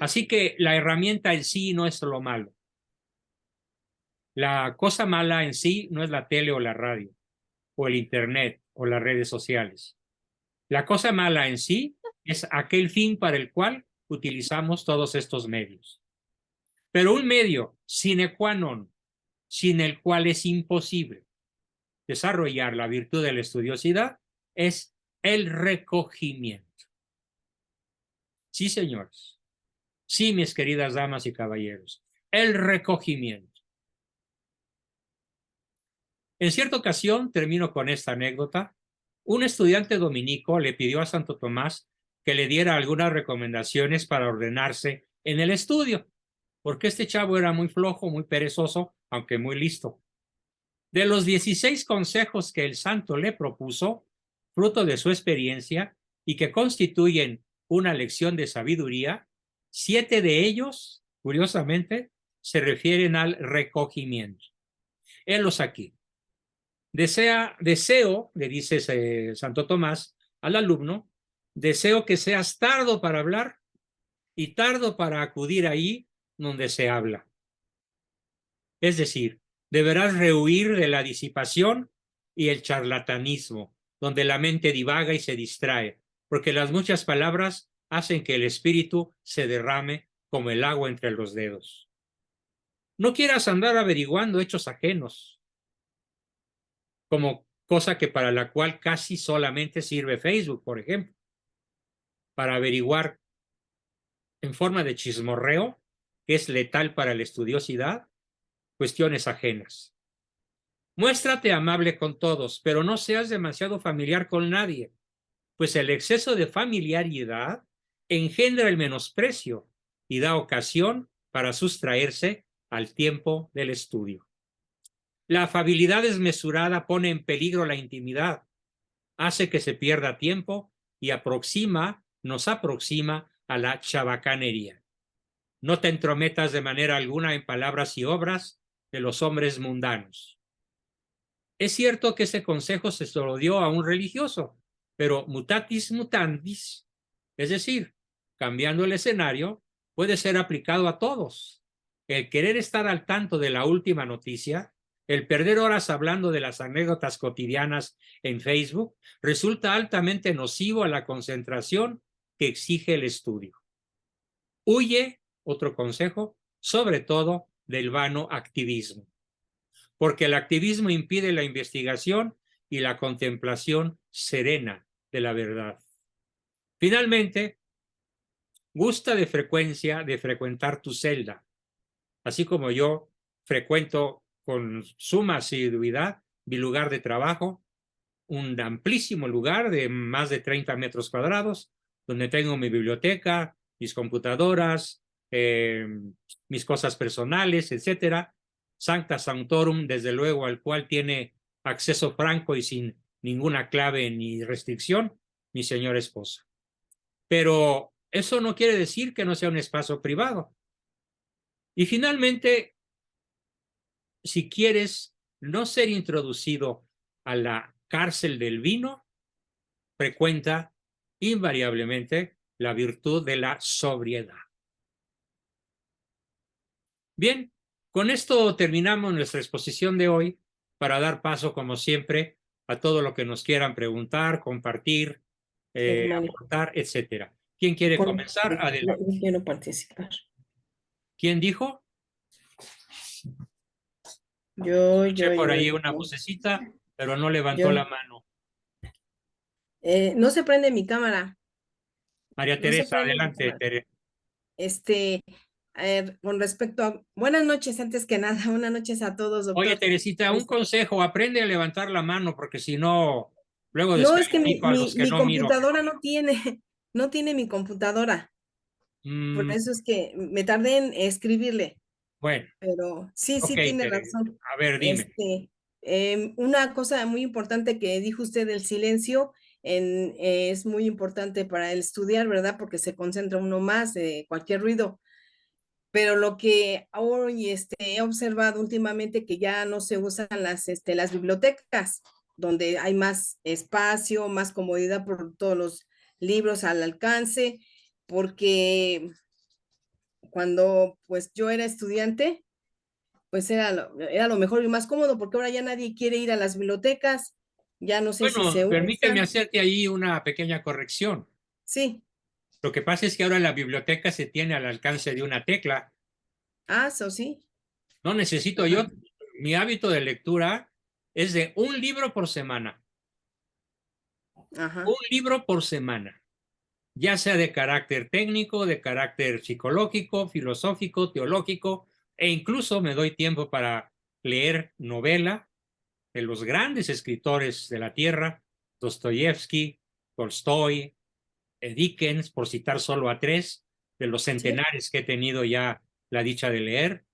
Así que la herramienta en sí no es lo malo. La cosa mala en sí no es la tele o la radio, o el internet o las redes sociales. La cosa mala en sí es aquel fin para el cual utilizamos todos estos medios. Pero un medio sine qua non, sin el cual es imposible desarrollar la virtud de la estudiosidad, es el recogimiento. Sí, señores. Sí, mis queridas damas y caballeros. El recogimiento. En cierta ocasión, termino con esta anécdota, un estudiante dominico le pidió a Santo Tomás que le diera algunas recomendaciones para ordenarse en el estudio, porque este chavo era muy flojo, muy perezoso, aunque muy listo. De los 16 consejos que el santo le propuso, fruto de su experiencia y que constituyen una lección de sabiduría, 7 de ellos, curiosamente, se refieren al recogimiento. Helos aquí. Deseo, le dice Santo Tomás al alumno, deseo que seas tardo para hablar y tardo para acudir ahí donde se habla. Es decir, deberás rehuir de la disipación y el charlatanismo, donde la mente divaga y se distrae, porque las muchas palabras hacen que el espíritu se derrame como el agua entre los dedos. No quieras andar averiguando hechos ajenos, como cosa que para la cual casi solamente sirve Facebook, por ejemplo, para averiguar en forma de chismorreo, que es letal para la estudiosidad, cuestiones ajenas. Muéstrate amable con todos, pero no seas demasiado familiar con nadie, pues el exceso de familiaridad engendra el menosprecio y da ocasión para sustraerse al tiempo del estudio. La afabilidad desmesurada pone en peligro la intimidad, hace que se pierda tiempo y nos aproxima a la chabacanería. No te entrometas de manera alguna en palabras y obras de los hombres mundanos. Es cierto que ese consejo se lo dio a un religioso, pero mutatis mutandis, es decir, cambiando el escenario, puede ser aplicado a todos. El querer estar al tanto de la última noticia, el perder horas hablando de las anécdotas cotidianas en Facebook, resulta altamente nocivo a la concentración que exige el estudio. Huye, otro consejo, sobre todo del vano activismo, porque el activismo impide la investigación y la contemplación serena de la verdad. Finalmente, gusta de frecuencia de frecuentar tu celda, así como yo frecuento con suma asiduidad mi lugar de trabajo, un amplísimo lugar de más de 30 metros cuadrados, donde tengo mi biblioteca, mis computadoras, mis cosas personales, etcétera. Sancta Sanctorum, desde luego, al cual tiene acceso franco y sin ninguna clave ni restricción, mi señora esposa. Pero eso no quiere decir que no sea un espacio privado. Y finalmente, si quieres no ser introducido a la cárcel del vino, frecuenta invariablemente la virtud de la sobriedad. Bien, con esto terminamos nuestra exposición de hoy para dar paso, como siempre, a todo lo que nos quieran preguntar, compartir, aportar, etcétera. ¿Quién quiere comenzar? Adelante. Yo quiero participar. ¿Quién dijo? Yo. Por ahí una vocecita, pero no levantó la mano. No se prende mi cámara. María No se Teresa, prende mi adelante, cámara. Tere. Con respecto a... Buenas noches, antes que nada. Buenas noches a todos, Oye, doctor. Teresita, un consejo, aprende a levantar la mano, porque si no, luego No, es que descalifico a los que mi no miro. computadora no tiene, no tiene mi computadora. Por eso es que me tardé en escribirle. Bueno, Pero sí, ok, sí tiene Tere. razón. A ver, dime. Una cosa muy importante que dijo usted del silencio es muy importante para el estudiar, ¿verdad? Porque se concentra uno más de cualquier ruido. Pero lo que hoy he observado últimamente que ya no se usan las bibliotecas, donde hay más espacio, más comodidad por todos los libros al alcance, porque cuando pues yo era estudiante, pues era lo mejor y más cómodo, porque ahora ya nadie quiere ir a las bibliotecas, ya no sé si se Bueno, permíteme usan. hacerte ahí una pequeña corrección. Sí. Lo que pasa es que ahora la biblioteca se tiene al alcance de una tecla. Ah, eso sí. No necesito Ajá. yo, mi hábito de lectura es de un libro por semana. Ajá. Un libro por semana, ya sea de carácter técnico, de carácter psicológico, filosófico, teológico, e incluso me doy tiempo para leer novela de los grandes escritores de la tierra, Dostoyevsky, Tolstoy, Dickens, por citar solo a tres de los Sí. centenares que he tenido ya la dicha de leer.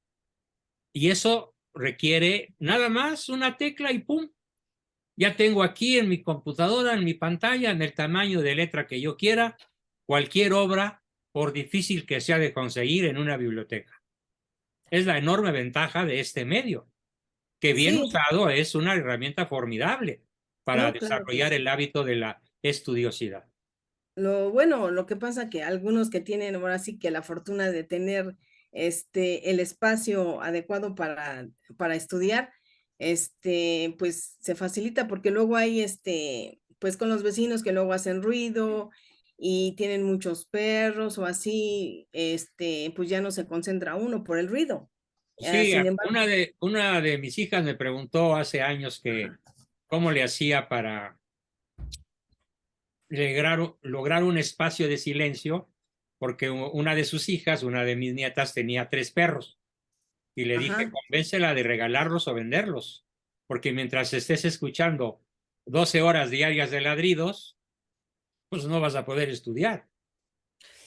Y eso requiere nada más una tecla y ¡pum! Ya tengo aquí en mi computadora, en mi pantalla, en el tamaño de letra que yo quiera, cualquier obra, por difícil que sea de conseguir en una biblioteca. Es la enorme ventaja de este medio, que bien Sí. usado es una herramienta formidable para No, claro que desarrollar sí. el hábito de la estudiosidad. Lo que pasa que algunos que tienen ahora sí que la fortuna de tener el espacio adecuado para estudiar, pues se facilita porque luego hay pues con los vecinos que luego hacen ruido y tienen muchos perros o así, pues ya no se concentra uno por el ruido. Sí, Sin embargo, una de mis hijas me preguntó hace años que ajá, cómo le hacía para lograr un espacio de silencio, porque una de sus hijas, una de mis nietas, tenía tres perros. Y le dije, ajá, convéncela de regalarlos o venderlos. porque mientras estés escuchando 12 horas diarias de ladridos, pues no vas a poder estudiar.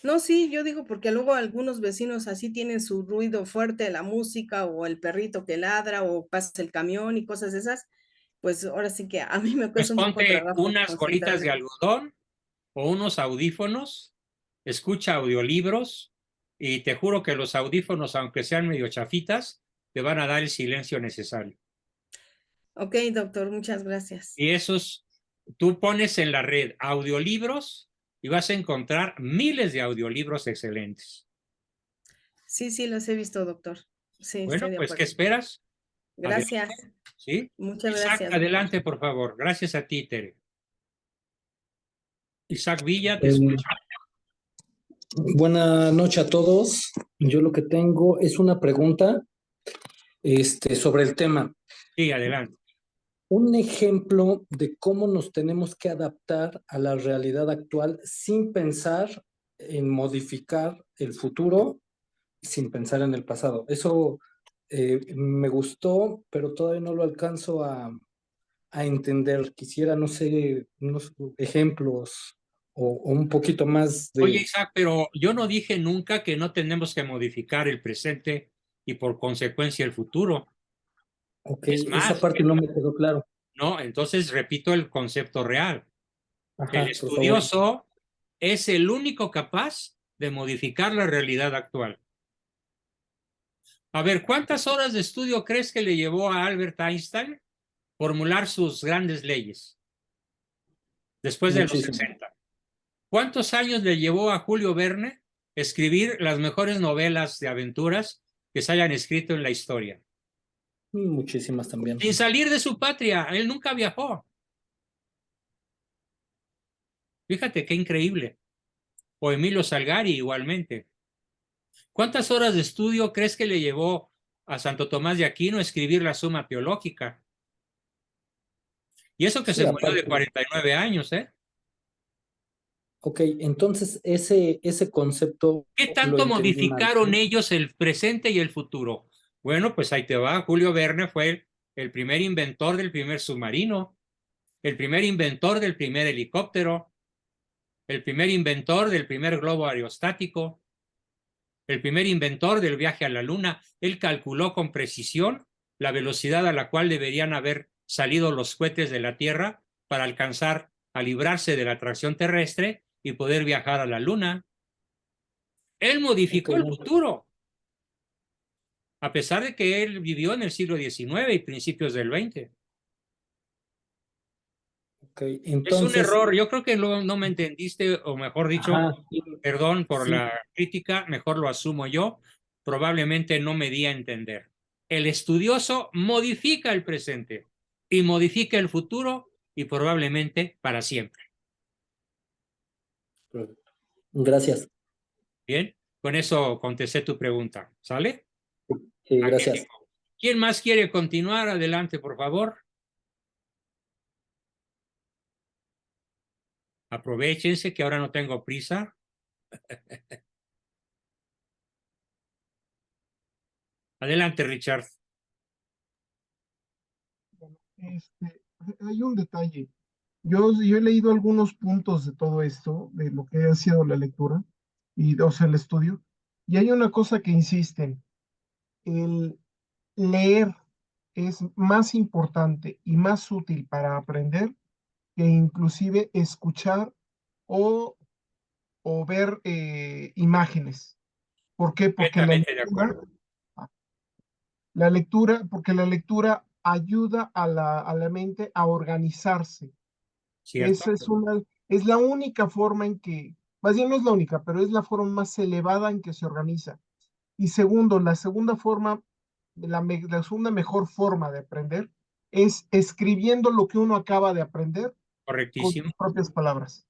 No, sí, yo digo porque luego algunos vecinos así tienen su ruido fuerte, la música o el perrito que ladra o pasa el camión y cosas esas, pues ahora sí que a mí me Pues cuesta un poco de ponte trabajo unas bolitas de concentrarme. algodón o unos audífonos, escucha audiolibros y te juro que los audífonos, aunque sean medio chafitas, te van a dar el silencio necesario. Ok, doctor, muchas gracias. Y esos, tú pones en la red audiolibros y vas a encontrar miles de audiolibros excelentes. Sí, sí, los he visto, doctor. Sí, Bueno, estoy de pues, ¿qué acuerdo. esperas? Gracias, Adelante, ¿sí? muchas Isaac, gracias, doctor. adelante, por favor. Gracias a ti, Tere. Isaac Villa, te Eh, escucho. Buena noche a todos. Yo lo que tengo es una pregunta, sobre el tema. Sí, adelante. Un ejemplo de cómo nos tenemos que adaptar a la realidad actual sin pensar en modificar el futuro, sin pensar en el pasado. Eso me gustó, pero todavía no lo alcanzo a entender. Quisiera, no sé, unos ejemplos o un poquito más Oye, de, Isaac, pero yo no dije nunca que no tenemos que modificar el presente y por consecuencia el futuro. ok, Es esa más, parte no me quedó claro. ¿no? Entonces repito el concepto real. El Ajá, por favor. estudioso es el único capaz de modificar la realidad actual. A ver, ¿cuántas horas de estudio crees que le llevó a Albert Einstein formular sus grandes leyes después de los Muchísimo. 60? ¿Cuántos años le llevó a Julio Verne escribir las mejores novelas de aventuras que se hayan escrito en la historia? Muchísimas también. Sin salir de su patria, él nunca viajó. Fíjate qué increíble. O Emilio Salgari igualmente. ¿Cuántas horas de estudio crees que le llevó a Santo Tomás de Aquino escribir la Suma Teológica? Y eso que Sí, se murió de aparte. 49 años, ¿eh? Ok, entonces ese concepto ¿Qué lo tanto entendí mal, modificaron ¿sí? ellos el presente y el futuro? Bueno, pues ahí te va. Julio Verne fue el primer inventor del primer submarino, el primer inventor del primer helicóptero, el primer inventor del primer globo aerostático, el primer inventor del viaje a la Luna. Él calculó con precisión la velocidad a la cual deberían haber salido los cohetes de la Tierra para alcanzar a librarse de la atracción terrestre y poder viajar a la Luna. Él Ok, modificó el futuro, a pesar de que él vivió en el siglo XIX y principios del XX. ok, Es un entonces, error. Yo creo que no me entendiste, o mejor dicho, ajá, sí, perdón por sí, la crítica, mejor lo asumo yo. Probablemente no me di a entender. El estudioso modifica el presente y modifica el futuro y probablemente para siempre. gracias. Bien, con eso contesté tu pregunta. ¿Sale? Sí, gracias. Magnífico. ¿Quién más quiere continuar? Adelante, por favor. Aprovechense que ahora no tengo prisa. Adelante, Richard. Hay un detalle. Yo he leído algunos puntos de todo esto, de lo que ha sido la lectura, o sea, el estudio, y hay una cosa que insisten, el leer es más importante y más útil para aprender que inclusive escuchar o, o ver imágenes. ¿Por qué? Porque Completamente de acuerdo. porque la lectura ayuda a la mente a organizarse. ¿Cierto? Esa es la única forma en que, más bien no es la única, pero es la forma más elevada en que se organiza. Y segundo, la segunda forma, la segunda mejor forma de aprender es escribiendo lo que uno acaba de aprender con Correctísimo. sus propias palabras.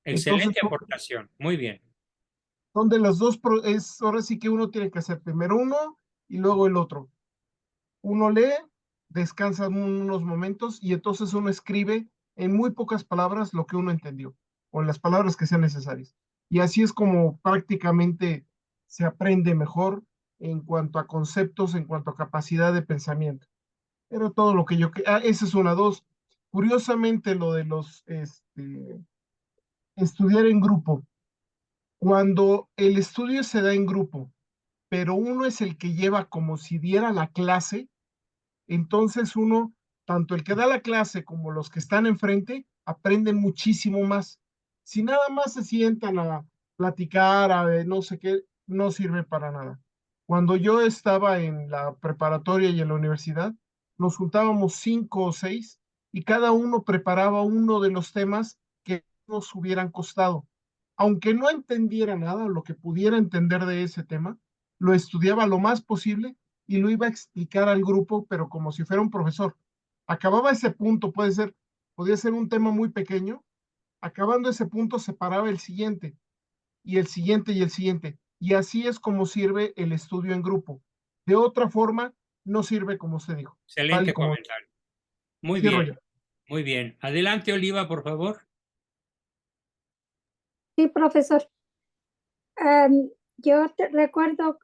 Entonces, Excelente aportación. Muy bien. son de los dos, ahora sí que uno tiene que hacer primero uno y luego el otro. Uno lee, descansa unos momentos y entonces uno escribe en muy pocas palabras lo que uno entendió, o en las palabras que sean necesarias. Y así es como prácticamente se aprende mejor en cuanto a conceptos, en cuanto a capacidad de pensamiento. Era todo lo que yo... esa es una, dos. Curiosamente, lo de los, estudiar en grupo. Cuando el estudio se da en grupo, pero uno es el que lleva como si diera la clase, entonces uno, tanto el que da la clase como los que están enfrente, aprenden muchísimo más. Si nada más se sientan a platicar, a no sé qué, no sirve para nada. Cuando yo estaba en la preparatoria y en la universidad, nos juntábamos 5 o 6 y cada uno preparaba uno de los temas que nos hubieran costado. Aunque no entendiera nada, lo que pudiera entender de ese tema, lo estudiaba lo más posible y lo iba a explicar al grupo, pero como si fuera un profesor. Acababa ese punto, podía ser un tema muy pequeño, acabando ese punto se paraba el siguiente, y el siguiente, y el siguiente. Y así es como sirve el estudio en grupo. De otra forma, no sirve como usted dijo. Tal y Excelente como comentario. Muy cierro bien, yo. muy bien. Adelante, Oliva, por favor. Sí, profesor. Yo recuerdo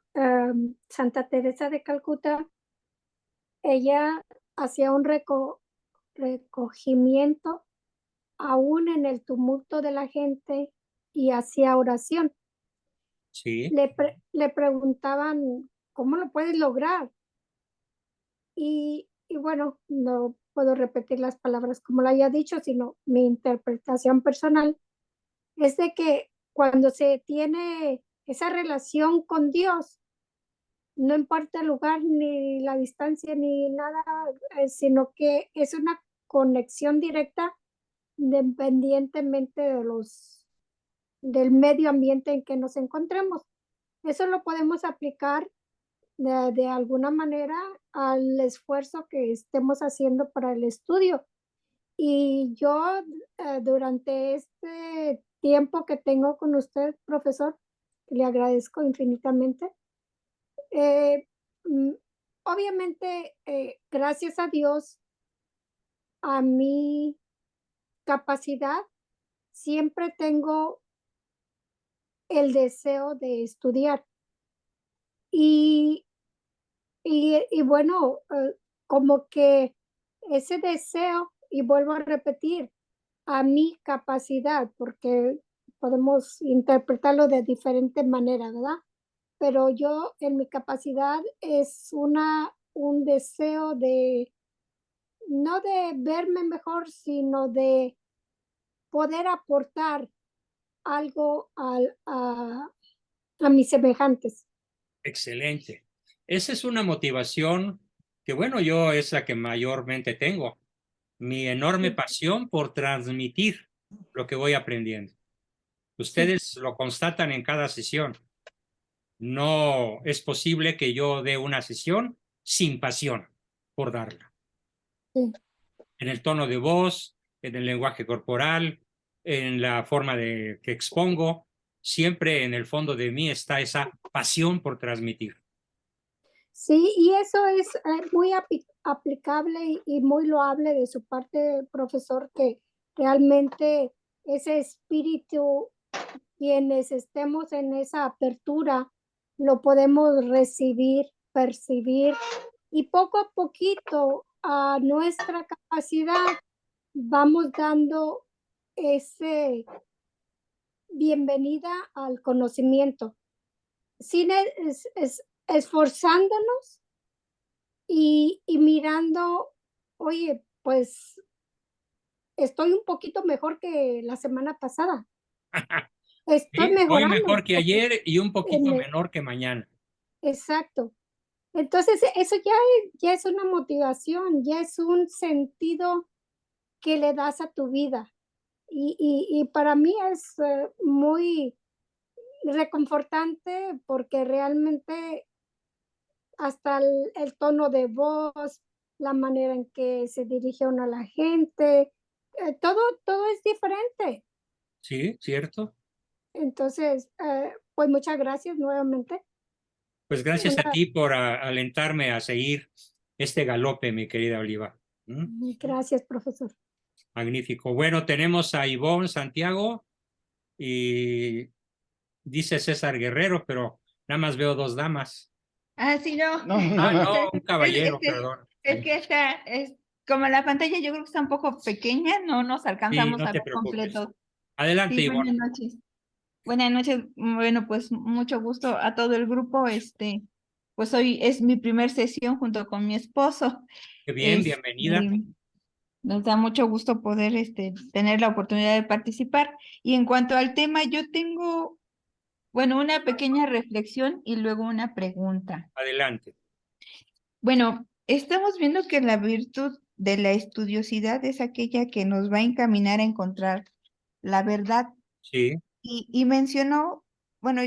Santa Teresa de Calcuta, ella hacía un recogimiento aún en el tumulto de la gente y hacía oración. Sí, Le preguntaban, ¿cómo lo puedes lograr? Y bueno, no puedo repetir las palabras como lo haya dicho, sino mi interpretación personal es de que cuando se tiene esa relación con Dios, no importa el lugar, ni la distancia, ni nada, sino que es una conexión directa independientemente del medio ambiente en que nos encontremos. Eso lo podemos aplicar de alguna manera al esfuerzo que estemos haciendo para el estudio. Y yo, durante este tiempo que tengo con usted, profesor, le agradezco infinitamente. Eh, mm, Obviamente, gracias a Dios, a mi capacidad, siempre tengo el deseo de estudiar. Y, y bueno, como que ese deseo, y vuelvo a repetir, a mi capacidad, porque podemos interpretarlo de diferente manera, ¿verdad? Pero yo en mi capacidad es un deseo de, no de verme mejor, sino de poder aportar algo a mis semejantes. excelente. Esa es una motivación que, bueno, yo es la que mayormente tengo. Mi enorme Sí, pasión por transmitir lo que voy aprendiendo. sí, Ustedes lo constatan en cada sesión. No es posible que yo dé una sesión sin pasión por darla. sí. En el tono de voz, en el lenguaje corporal, en la forma de que expongo, siempre en el fondo de mí está esa pasión por transmitir. Sí, y eso es muy aplicable y muy loable de su parte, profesor, que realmente ese espíritu, quienes estemos en esa apertura, lo podemos recibir, percibir y poco a poquito a nuestra capacidad vamos dando ese bienvenida al conocimiento, sin esforzándonos y mirando, oye, pues estoy un poquito mejor que la semana pasada. Estoy ¿Sí? Hoy mejorando. mejor que ayer y un poquito En, menor que mañana. exacto. Entonces, eso ya es una motivación, ya es un sentido que le das a tu vida. Y para mí es muy reconfortante porque realmente hasta el tono de voz, la manera en que se dirige uno a la gente, todo es diferente. ¿Sí? ¿Cierto? Entonces, pues muchas gracias nuevamente. Pues gracias a Una, ti por alentarme a seguir este galope, mi querida Oliva. gracias, profesor. Magnífico. Bueno, tenemos a Ivonne Santiago y dice César Guerrero, pero nada más veo dos damas. Ah, sí, no. Ah, no, un caballero, Es perdón. Es que como la pantalla yo creo que está un poco pequeña, no nos Sí, alcanzamos no a te ver preocupes. completo. Adelante, Sí, Ivonne. buenas noches. Buenas noches, bueno, pues mucho gusto a todo el grupo. Pues hoy es mi primer sesión junto con mi esposo. Qué bien, bienvenida. Nos da mucho gusto poder tener la oportunidad de participar. Y en cuanto al tema, yo tengo, bueno, una pequeña reflexión y luego una pregunta. Adelante. Bueno, estamos viendo que la virtud de la estudiosidad es aquella que nos va a encaminar a encontrar la verdad. Sí, Y mencionó, bueno,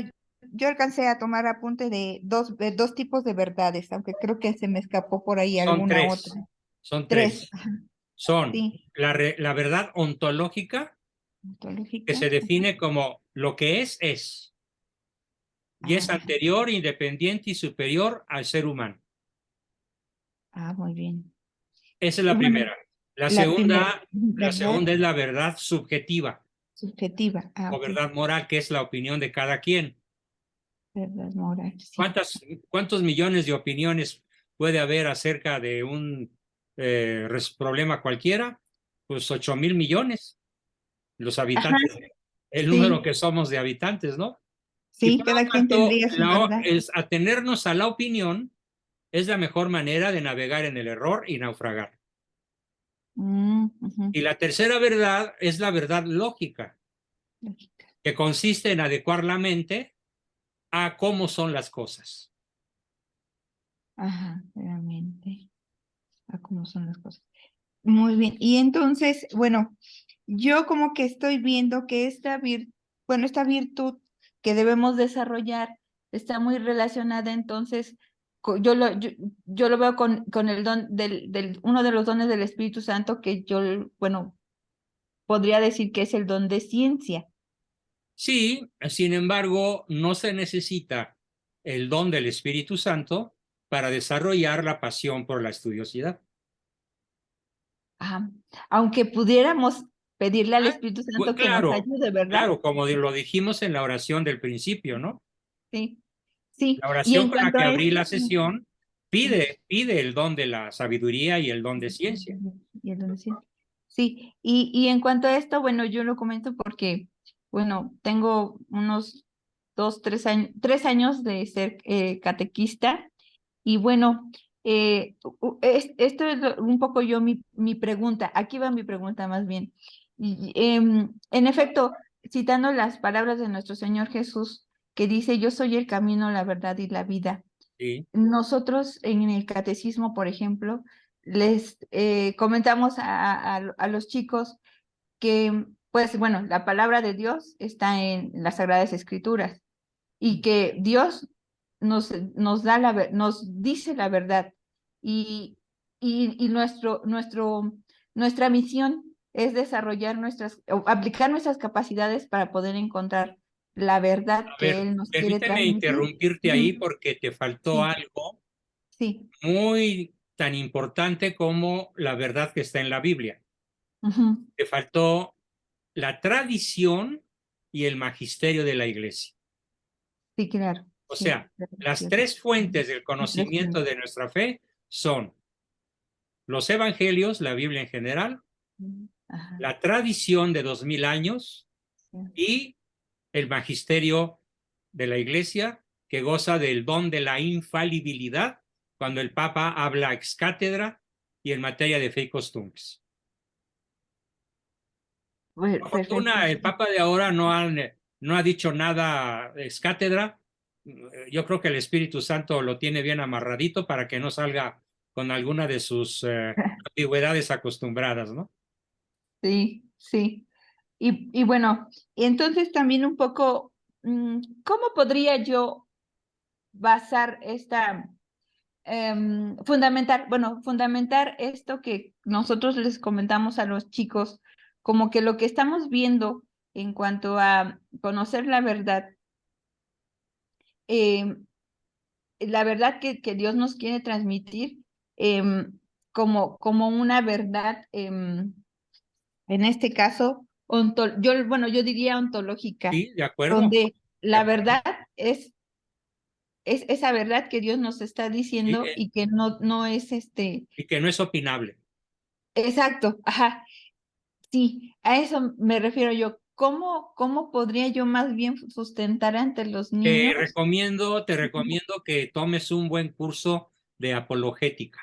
yo alcancé a tomar apunte de dos tipos de verdades, aunque creo que se me escapó por ahí son alguna tres. otra. Son Tres, tres. ajá, Son sí, la verdad ontológica, que ontológica. se define como lo que es, y es Ajá. anterior, independiente y superior al ser humano. Muy bien. Esa es Y la bueno, primera. La la primera, segunda ¿verdad? es la verdad subjetiva Subjetiva. o Ok, verdad moral, que es la opinión de cada quien. verdad moral, sí. ¿Cuántos millones de opiniones puede haber acerca de un problema cualquiera? Pues 8,000 millones, los Ajá, habitantes, el número sí, que somos de habitantes, ¿no? Y sí, por lo cada quien tanto, tendría su verdad. atenernos a la opinión es la mejor manera de navegar en el error y naufragar. Ujú. Y la tercera verdad es la verdad lógica, Lógica. que consiste en adecuar la mente a cómo son las cosas. Ajá, realmente. A cómo son las cosas. Muy bien. Y entonces, bueno, yo como que estoy viendo que esta virtud que debemos desarrollar está muy relacionada entonces, yo lo veo con el don uno de los dones del Espíritu Santo que yo, bueno, podría decir que es el don de ciencia. Sí, sin embargo, no se necesita el don del Espíritu Santo para desarrollar la pasión por la estudiosidad. Ajá. Aunque pudiéramos pedirle al Espíritu Pues Santo que nos claro, ayude, ¿verdad? claro, como lo dijimos en la oración del principio, ¿no? Sí, sí. La Y oración en con la cuanto que a abrí esto, la sesión sí. pide el don de la sabiduría y el don de ciencia. Y el don de ciencia. Sí, y en cuanto a esto, bueno, yo lo comento porque, bueno, tengo unos 3 años de ser catequista y bueno, esto es un poco yo mi pregunta, aquí va mi pregunta más bien. En efecto, citando las palabras de nuestro Señor Jesús, que dice, yo soy el camino, la verdad y la vida. Sí, Nosotros en el catecismo, por ejemplo, les comentamos a los chicos que, pues bueno, la palabra de Dios está en las Sagradas Escrituras y que Dios nos dice la verdad y nuestra misión es desarrollar o aplicar nuestras capacidades para poder encontrar la verdad a que ver, Él nos quiere permíteme transmitir. interrumpirte ahí Ujú. porque te faltó Sí, algo sí. muy tan importante como la verdad que está en la Biblia. Ujú. Te faltó la tradición y el magisterio de la iglesia. Sí, claro, O sí, sea, claro, las cierto. tres fuentes del Las tres conocimiento fuentes. de nuestra fe son los evangelios, la Biblia en general, Ajá, la tradición de 2000 años sí. y el magisterio de la iglesia que goza del don de la infalibilidad cuando el Papa habla ex cátedra y en materia de fe y costumbres. Por Perfecto. fortuna, el Papa de ahora no ha dicho nada ex cátedra. Yo creo que el Espíritu Santo lo tiene bien amarradito para que no salga con alguna de sus ambigüedades acostumbradas, ¿no? Sí, sí. Y bueno, y entonces también un poco, ¿cómo podría yo basar fundamentar esto que nosotros les comentamos a los chicos, como que lo que estamos viendo en cuanto a conocer eh, la verdad que Dios nos quiere transmitir como una verdad, en este caso, yo diría ontológica, Sí, de acuerdo, donde de la acuerdo. verdad es es esa verdad que Dios nos está diciendo y que no es Y que no es opinable. Exacto, ajá. Sí, a eso me refiero yo. ¿Cómo podría yo más bien sustentar ante los Te niños? recomiendo que tomes un buen curso de apologética.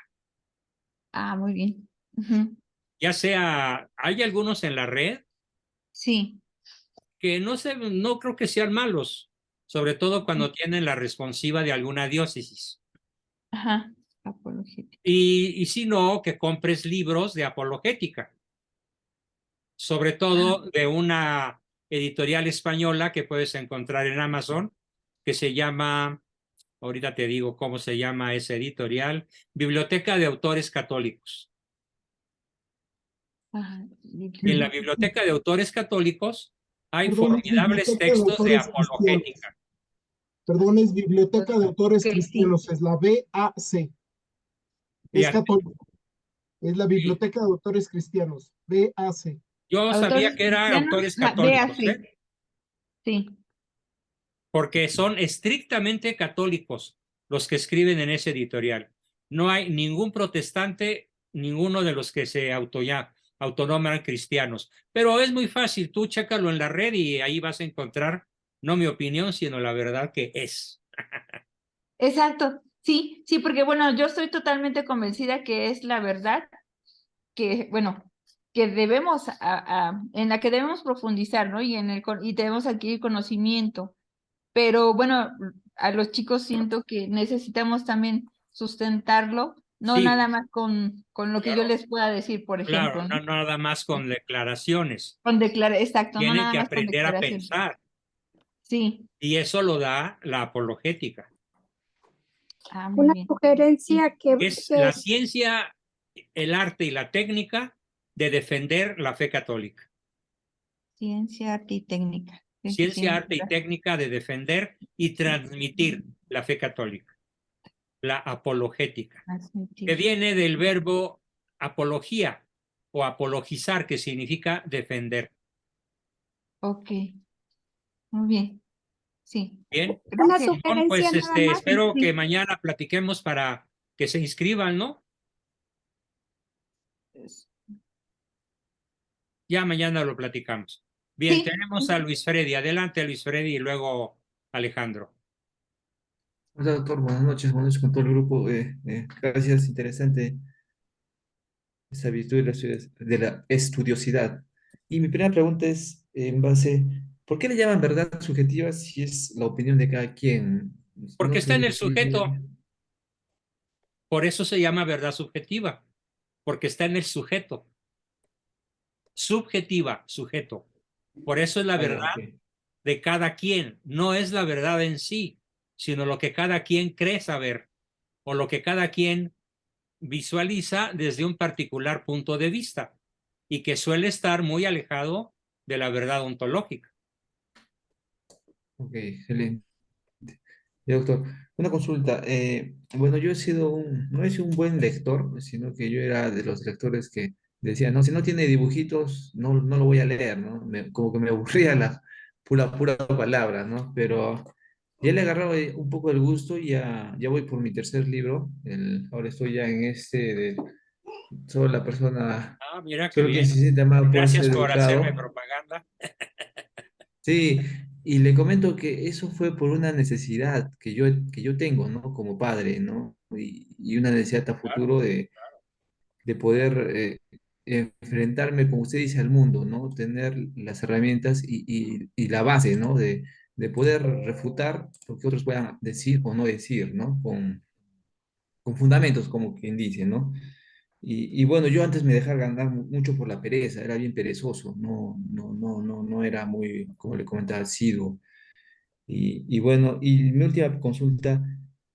Ah, muy bien. Ujú. Ya sea, hay algunos en la red Sí, que no creo que sean malos, sobre todo cuando tienen la responsiva de alguna diócesis. ajá. Apologética. Y si no, que compres libros de apologética, sobre todo de una editorial española que puedes encontrar en Amazon, que se llama, ahorita te digo cómo se llama esa editorial, Biblioteca de Autores Católicos. Ajá. Y en la Biblioteca de Autores Católicos hay Perdón, es formidables Biblioteca de textos de Autores Cristianos. apologética. Perdón, es Biblioteca de Autores Ok, sí. Cristianos, es la BAC. Es Fíjate, católico. Es la sí, Biblioteca de Autores Cristianos, BAC. yo sabía Autores que eran cristianos, autores ajá, católicos, véase. Sí, porque son estrictamente católicos los que escriben en ese editorial. No hay ningún protestante, ninguno de los que se autonoman cristianos. Pero es muy fácil, tú chécalo en la red y ahí vas a encontrar, no mi opinión, sino la verdad que es. exacto. Sí, sí, porque bueno, yo estoy totalmente convencida que es la verdad que, bueno, que debemos, en la que debemos profundizar, ¿no? Y debemos adquirir conocimiento. Pero bueno, a los chicos siento que necesitamos también sustentarlo, no Sí, nada más con lo que yo claro, les pueda decir, por claro, ejemplo, no ¿no? nada más con declaraciones. Exacto, no Tienen nada que más con aprender a declaraciones. pensar Sí, y eso lo da la apologética. muy Una bien. Sí, sugerencia Es que la ciencia, el arte y la técnica de defender la fe católica. ciencia, arte y técnica. Ciencia, arte y técnica de defender y transmitir la fe católica, la apologética, que Transmitir. viene del verbo apología o apologizar, que significa defender. Ok, muy bien. Sí. Bien, una Gracias. Simón, sugerencia pues nada más. espero que Sí. mañana platiquemos para que se inscriban, ¿no? Ya mañana lo platicamos. Bien, Sí. tenemos a Luis Freddy. Adelante, Luis Freddy, y luego Alejandro. Hola, doctor, buenas noches con todo el grupo. Gracias, interesante esta virtud de la estudiosidad. Y mi primera pregunta es, en base, ¿por qué le llaman verdad subjetiva si es la opinión de cada quien? Porque No está en sería el sujeto, posible. por eso se llama verdad subjetiva, porque está en el sujeto. Subjetiva, sujeto. Por eso es la Ah, ya, verdad ok. de cada quien, no es la verdad en sí, sino lo que cada quien cree saber o lo que cada quien visualiza desde un particular punto de vista y que suele estar muy alejado de la verdad ontológica. Ok, excelente. Ya, doctor, una consulta. Bueno, yo no he sido un buen lector, sino que yo era de los lectores que decían, no, si no tiene dibujitos, no lo voy a leer, ¿no? Como que me aburría la pura palabra, ¿no? Pero ya le agarraba un poco el gusto y ya voy por mi tercer libro. Ahora estoy ya en soy la persona, Ah, mira qué solo quien bien. se siente amado puede Gracias ser por hacerme educado. propaganda. Sí, y le comento que eso fue por una necesidad que yo tengo, ¿no? Como padre, ¿no? Y una necesidad a Claro. futuro de poder enfrentarme, como usted dice, al mundo, ¿no? Tener las herramientas y la base, ¿no? De poder refutar lo que otros puedan decir o no decir, ¿no? Con fundamentos, como quien dice, ¿no? Y bueno, yo antes me dejaba ganar mucho por la pereza, era bien perezoso, no era muy, como le comentaba, asiduo. Y bueno, y mi última consulta,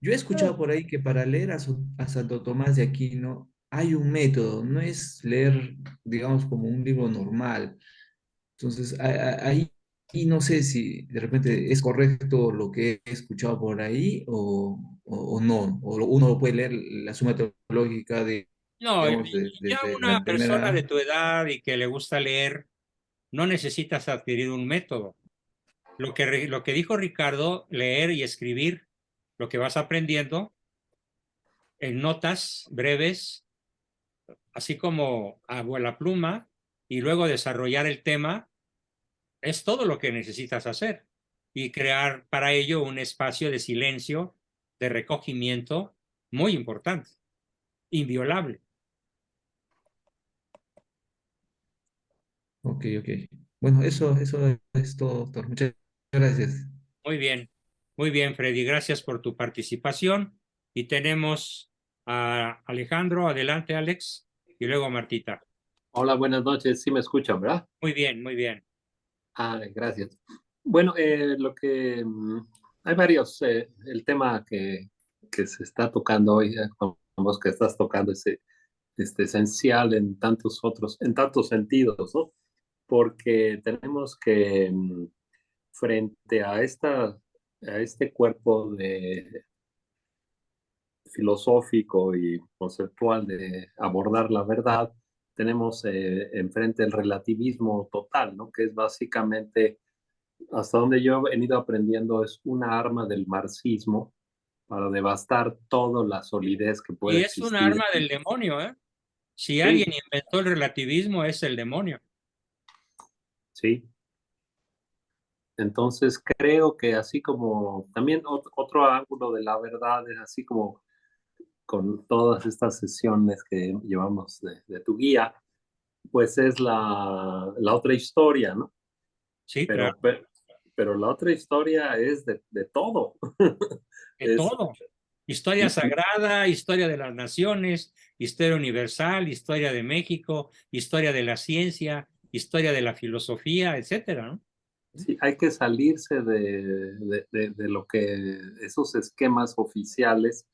yo he escuchado por ahí que para leer a Santo Tomás de Aquino hay un método, no es leer, digamos, como un libro normal. Entonces, ahí y no sé si de repente es correcto lo que he escuchado por ahí o no, o uno lo puede leer la suma teológica de, No, digamos, ya desde una la persona de primera. tu edad y que le gusta leer, no necesitas adquirir un método. Lo que dijo Ricardo, leer y escribir lo que vas aprendiendo en notas breves, así como a vuela pluma, y luego desarrollar el tema, es todo lo que necesitas hacer. Y crear para ello un espacio de silencio, de recogimiento, muy importante, inviolable. Ok, ok. Bueno, eso es todo, doctor. Muchas gracias. Muy bien, Freddy. Gracias por tu participación. Y tenemos a Alejandro. Adelante, Alex. Y luego a Martita. Hola, buenas noches. Sí me escuchan, ¿verdad? Muy bien, muy bien. Ah, gracias. Bueno, hay varios, el tema que se está tocando hoy, vamos, que estás tocando es esencial en tantos otros, en tantos sentidos, ¿no? Porque tenemos que, frente a a este cuerpo filosófico y conceptual de abordar la verdad, tenemos enfrente el relativismo total, ¿no? Que es básicamente, hasta donde yo he venido aprendiendo, es una arma del marxismo para devastar toda la solidez que pueda Y es un arma existir. del demonio, ¿eh? Si Sí, alguien inventó el relativismo, es el demonio. sí. Entonces creo que así como también otro ángulo de la verdad es así como con todas estas sesiones que llevamos de tu guía, pues es la otra historia, ¿no? Sí, claro. Pero la otra historia es de todo. De Es, todo. Historia sagrada, historia de las naciones, historia universal, historia de México, historia de la ciencia, historia de la filosofía, etcétera, ¿no? sí, hay que salirse de lo que esos esquemas oficiales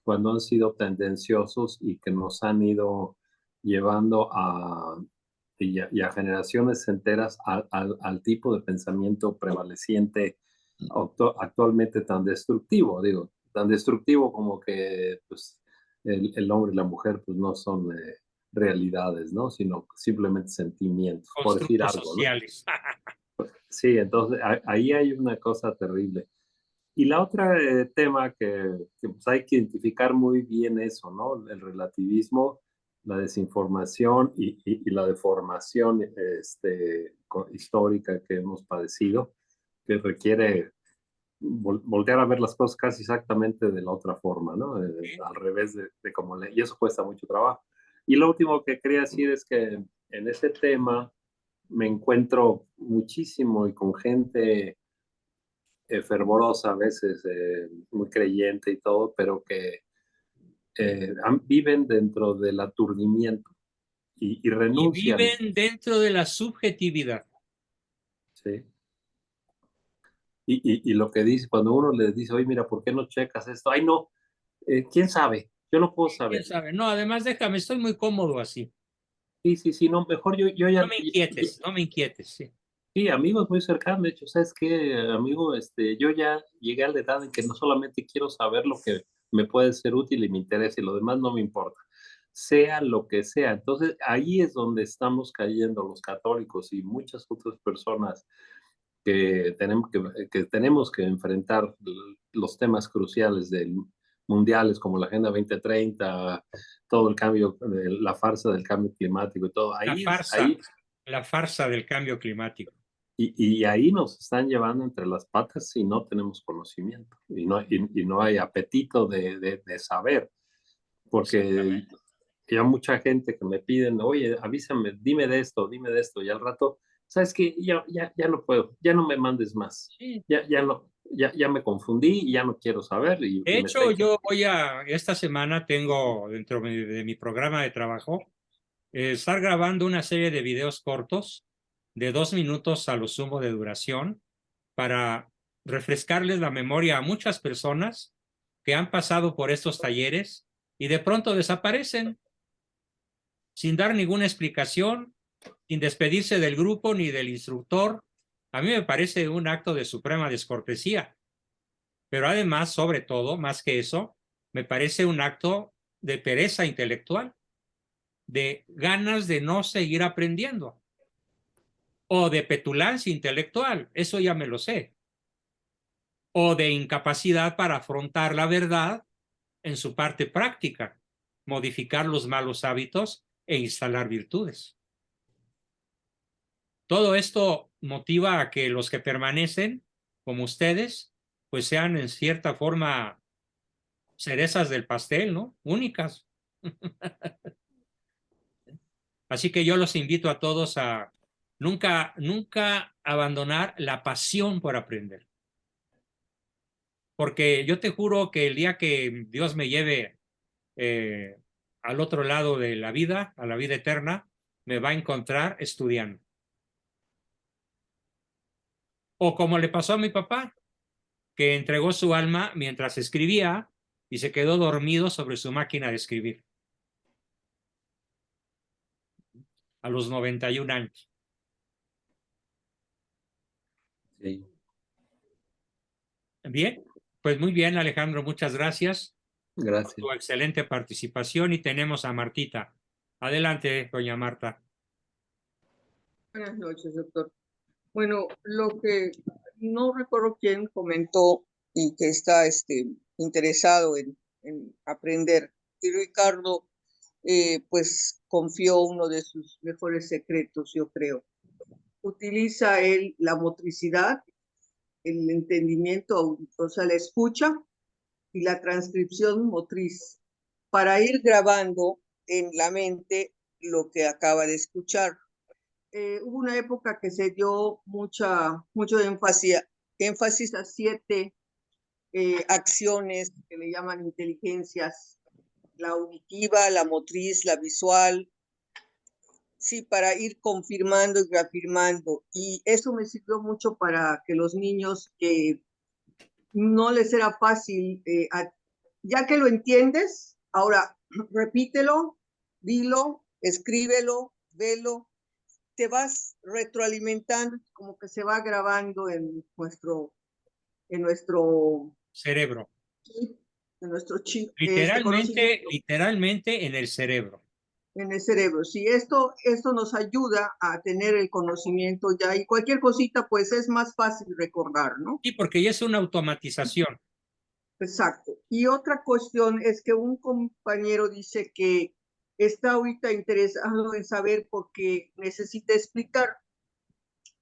cuando han sido tendenciosos y que nos han ido llevando y a generaciones enteras al tipo de pensamiento prevaleciente actualmente tan destructivo, digo, tan destructivo como que pues, el hombre y la mujer pues no son realidades, ¿no? Sino simplemente sentimientos, por decir Constructos algo, ¿no? sociales. Sí, entonces ahí hay una cosa terrible. Y la otra tema que pues, hay que identificar muy bien eso, ¿no? El relativismo, la desinformación y la deformación histórica que hemos padecido, que requiere voltear a ver las cosas casi exactamente de la otra forma, ¿no? Al revés de cómo le... Y eso cuesta mucho trabajo. Y lo último que quería decir es que en ese tema me encuentro muchísimo y con gente fervorosa a veces, muy creyente y todo, pero que viven dentro del aturdimiento y Y renuncian, viven dentro de la subjetividad. ¿sí? Y lo que dice, cuando uno les dice, oye, mira, ¿por qué no checas esto? Ay, no, ¿quién sabe? Yo no puedo ¿Quién saber. sabe? No, además déjame, estoy muy cómodo así. Sí, sí, sí, no, mejor yo No me inquietes, no me inquietes, sí. sí, amigos muy cercanos, de hecho, ¿sabes qué, amigo? Yo ya llegué a la edad en que no solamente quiero saber lo que me puede ser útil y me interesa y lo demás no me importa, sea lo que sea. Entonces, ahí es donde estamos cayendo los católicos y muchas otras personas que tenemos que enfrentar los temas cruciales mundiales como la Agenda 2030, todo el cambio, la farsa del cambio climático y todo. La farsa, la farsa del cambio climático. Y ahí nos están llevando entre las patas si no tenemos conocimiento y no hay apetito de saber, porque hay mucha gente que me piden, oye, avísame, dime de esto, y al rato, ¿sabes qué? Ya no puedo, ya no me mandes más, Sí. ya no, ya me confundí y ya no quiero saber. De hecho, yo esta semana tengo dentro de mi programa de trabajo, estar grabando una serie de videos cortos de 2 minutos a lo sumo de duración para refrescarles la memoria a muchas personas que han pasado por estos talleres y de pronto desaparecen sin dar ninguna explicación, sin despedirse del grupo ni del instructor. A mí me parece un acto de suprema descortesía, pero además, sobre todo, más que eso, me parece un acto de pereza intelectual, de ganas de no seguir aprendiendo o de petulancia intelectual. Eso ya me lo sé. o de incapacidad para afrontar la verdad en su parte práctica, modificar los malos hábitos e instalar virtudes. Todo esto motiva a que los que permanecen, como ustedes, pues sean en cierta forma cerezas del pastel, ¿no? Únicas. Así que yo los invito a todos a nunca abandonar la pasión por aprender. Porque yo te juro que el día que Dios me lleve al otro lado de la vida, a la vida eterna, me va a encontrar estudiando. O como le pasó a mi papá, que entregó su alma mientras escribía y se quedó dormido sobre su máquina de escribir a los 91 años. Sí. Bien, pues muy bien, Alejandro, muchas gracias Gracias. por tu excelente participación y tenemos a Martita. Adelante, doña Marta. Buenas noches, doctor. Bueno, lo que no recuerdo quién comentó y que está interesado en aprender. Y Ricardo, pues confió uno de sus mejores secretos, yo creo. Utiliza él la motricidad, el entendimiento, o sea, la escucha y la transcripción motriz para ir grabando en la mente lo que acaba de escuchar. Hubo una época que se dio mucho énfasis a 7 acciones que le llaman inteligencias: la auditiva, la motriz, la visual, sí, para ir confirmando y reafirmando. Y eso me sirvió mucho para que los niños que no les era fácil, ya que lo entiendes, ahora repítelo, dilo, escríbelo, velo, te vas retroalimentando, como que se va grabando en nuestro Cerebro. chip, en nuestro chip, Literalmente en el cerebro. En el cerebro. Sí, esto nos ayuda a tener el conocimiento ya, y cualquier cosita pues es más fácil recordar, ¿no? Sí, porque ya es una automatización. Exacto. Y otra cuestión es que un compañero dice que está ahorita interesado en saber porque necesita explicar.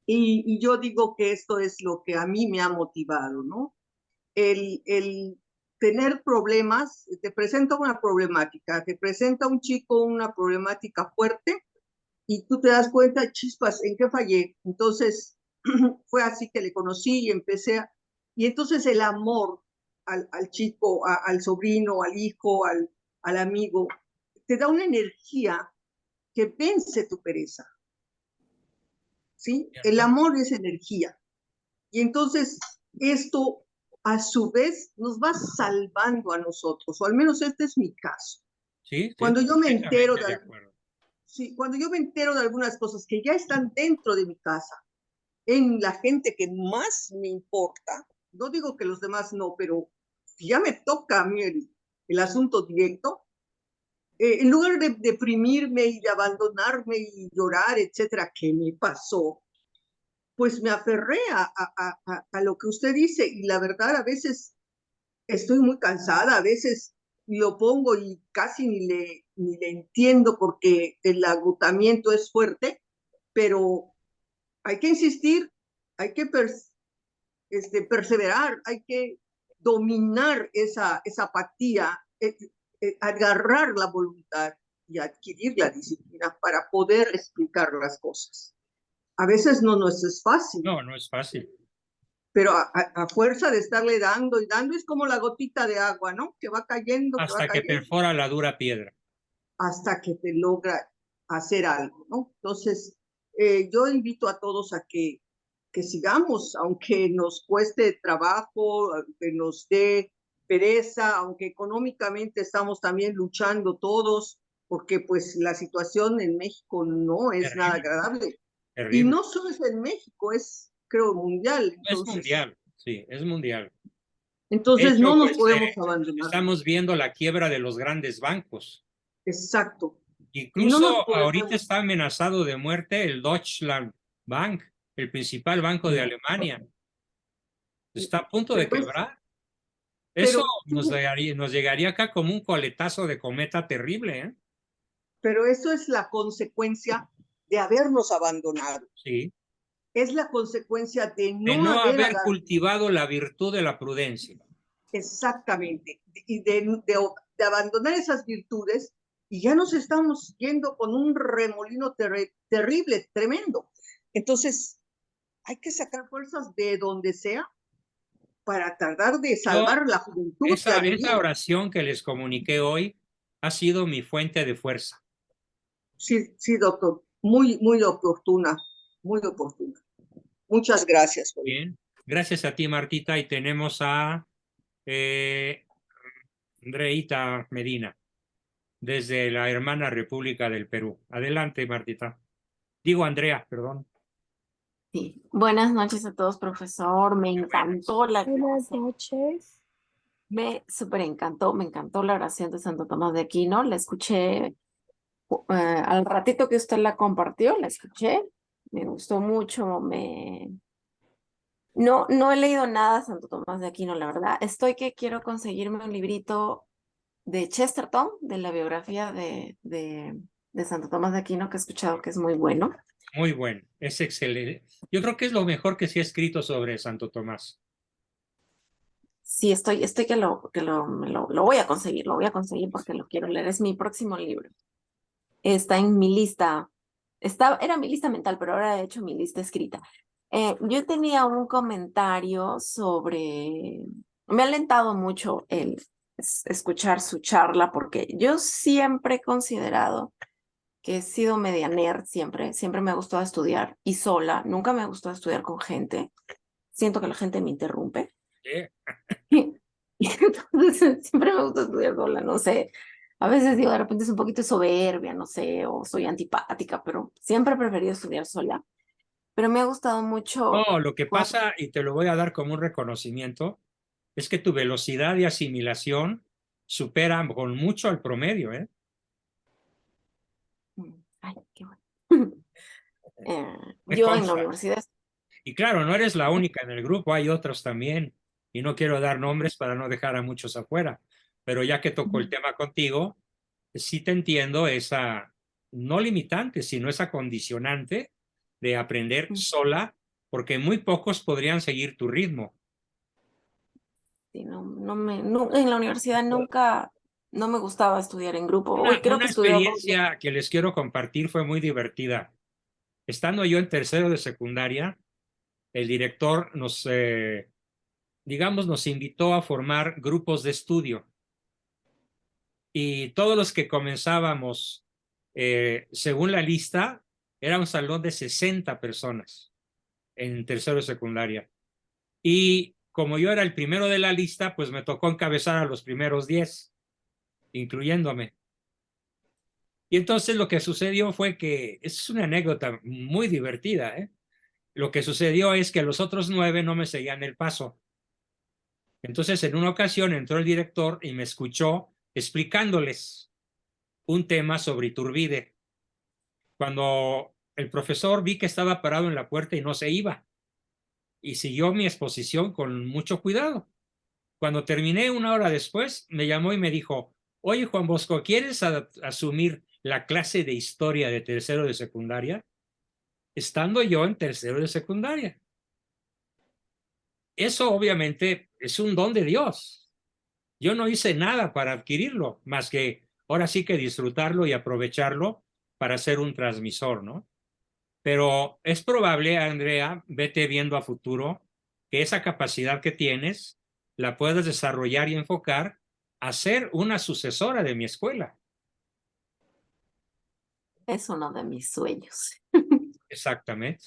Y yo digo que esto es lo que a mí me ha motivado, ¿no? El tener problemas, te presenta una problemática, te presenta un chico una problemática fuerte y tú te das cuenta, chispas, ¿en qué fallé? Entonces, fue así que le conocí y empecé y entonces el amor al chico, al sobrino, al hijo, al amigo, te da una energía que vence tu pereza. ¿Sí? El amor es energía. Y entonces esto a su vez nos va salvando a nosotros, o al menos este es mi caso. Sí, cuando yo me entero cuando yo me entero de algunas cosas que ya están dentro de mi casa, en la gente que más me importa, no digo que los demás no, pero ya me toca a mí el asunto directo, en lugar de deprimirme y de abandonarme y llorar, etcétera, ¿qué me pasó? Pues me aferré a lo que usted dice, y la verdad a veces estoy muy cansada, a veces lo pongo y casi ni le entiendo porque el agotamiento es fuerte, pero hay que insistir, hay que perseverar, hay que dominar esa apatía, agarrar la voluntad y adquirir la disciplina para poder explicar las cosas. A veces no nos es fácil. No es fácil. Pero a fuerza de estarle dando y dando, es como la gotita de agua, ¿no? Que va cayendo. Hasta que perfora la dura piedra. Hasta que te logra hacer algo, ¿no? Entonces, yo invito a todos a que sigamos, aunque nos cueste trabajo, aunque nos dé pereza, aunque económicamente estamos también luchando todos, porque pues la situación en México no es nada agradable. Y no solo es en México, es, creo, mundial. Entonces, es mundial, sí, es mundial. Entonces hecho, no nos podemos abandonar. Estamos viendo la quiebra de los grandes bancos. Exacto. Incluso no ahorita está amenazado de muerte el Deutschland Bank, el principal banco de Alemania. Está a punto de Pero es- quebrar. Eso pero, nos llegaría acá como un coletazo de cometa terrible, ¿eh? pero eso es la consecuencia de habernos abandonado. Sí. Es la consecuencia de De no no haber haber cultivado la virtud de la prudencia. exactamente, y de abandonar esas virtudes, y ya nos estamos yendo con un remolino terrible, tremendo. Entonces, hay que sacar fuerzas de donde sea para tratar de Yo, salvar la juventud que ha esa vivido. oración que les comuniqué hoy ha sido mi fuente de fuerza. Sí, sí, doctor, muy, muy oportuna, muy oportuna. Muchas gracias. Bien, gracias a ti, Martita, y tenemos a Andreita Medina, desde la hermana República del Perú. Adelante, Martita. Digo Andrea, perdón. Sí. Buenas noches a todos, profesor. Me encantó la Buenas clase. noches. Me súper encantó, me encantó la oración de Santo Tomás de Aquino. La escuché al ratito que usted la compartió, la escuché. Me gustó mucho. No he leído nada de Santo Tomás de Aquino, la verdad. Estoy que quiero conseguirme un librito de Chesterton, de la biografía de Santo Tomás de Aquino, que he escuchado que es muy bueno. Muy bueno, es excelente. Yo creo que es lo mejor que se ha escrito sobre Santo Tomás. Sí, estoy que lo voy a conseguir, lo voy a conseguir porque lo quiero leer. Es mi próximo libro. Está en mi lista. Era mi lista mental, pero ahora he hecho mi lista escrita. Yo tenía un comentario sobre. Me ha alentado mucho el escuchar su charla porque yo siempre he considerado que he sido media nerd, siempre me ha gustado estudiar y sola, nunca me ha gustado estudiar con gente. Siento que la gente me interrumpe. ¿Eh? Y entonces siempre me gusta estudiar sola, no sé. A veces digo, de repente es un poquito soberbia, no sé, o soy antipática, pero siempre he preferido estudiar sola. Pero me ha gustado mucho. No, lo que pasa, y te lo voy a dar como un reconocimiento, es que tu velocidad de asimilación supera con mucho al promedio, ¿eh? Ay, qué bueno. Me Yo en la consta. universidad. Y claro, no eres la única en el grupo, hay otros también. Y no quiero dar nombres para no dejar a muchos afuera. Pero ya que tocó el tema contigo, sí te entiendo esa, no limitante, sino esa condicionante de aprender sola, porque muy pocos podrían seguir tu ritmo. Sí, en la universidad nunca, no me gustaba estudiar en grupo. Hoy creo Una que estudiaba. experiencia que les quiero compartir fue muy divertida. Estando yo en tercero de secundaria, el director digamos, nos invitó a formar grupos de estudio. Y todos los que comenzábamos, según la lista, era un salón de 60 personas en tercero de secundaria. Y como yo era el primero de la lista, pues me tocó encabezar a los primeros 10, incluyéndome. Y entonces lo que sucedió fue que, es una anécdota muy divertida, ¿eh? Lo que sucedió es que los otros 9 no me seguían el paso. Entonces en una ocasión entró el director y me escuchó explicándoles un tema sobre Iturbide. Cuando el profesor vi que estaba parado en la puerta y no se iba, y siguió mi exposición con mucho cuidado. Cuando terminé una hora después, me llamó y me dijo, oye Juan Bosco, ¿quieres asumir la clase de historia de tercero de secundaria? Estando yo en tercero de secundaria. Eso obviamente es un don de Dios. Yo no hice nada para adquirirlo, más que ahora sí que disfrutarlo y aprovecharlo para ser un transmisor, ¿no? Pero es probable, Andrea, vete viendo a futuro, que esa capacidad que tienes la puedas desarrollar y enfocar a ser una sucesora de mi escuela. Es uno de mis sueños. Exactamente.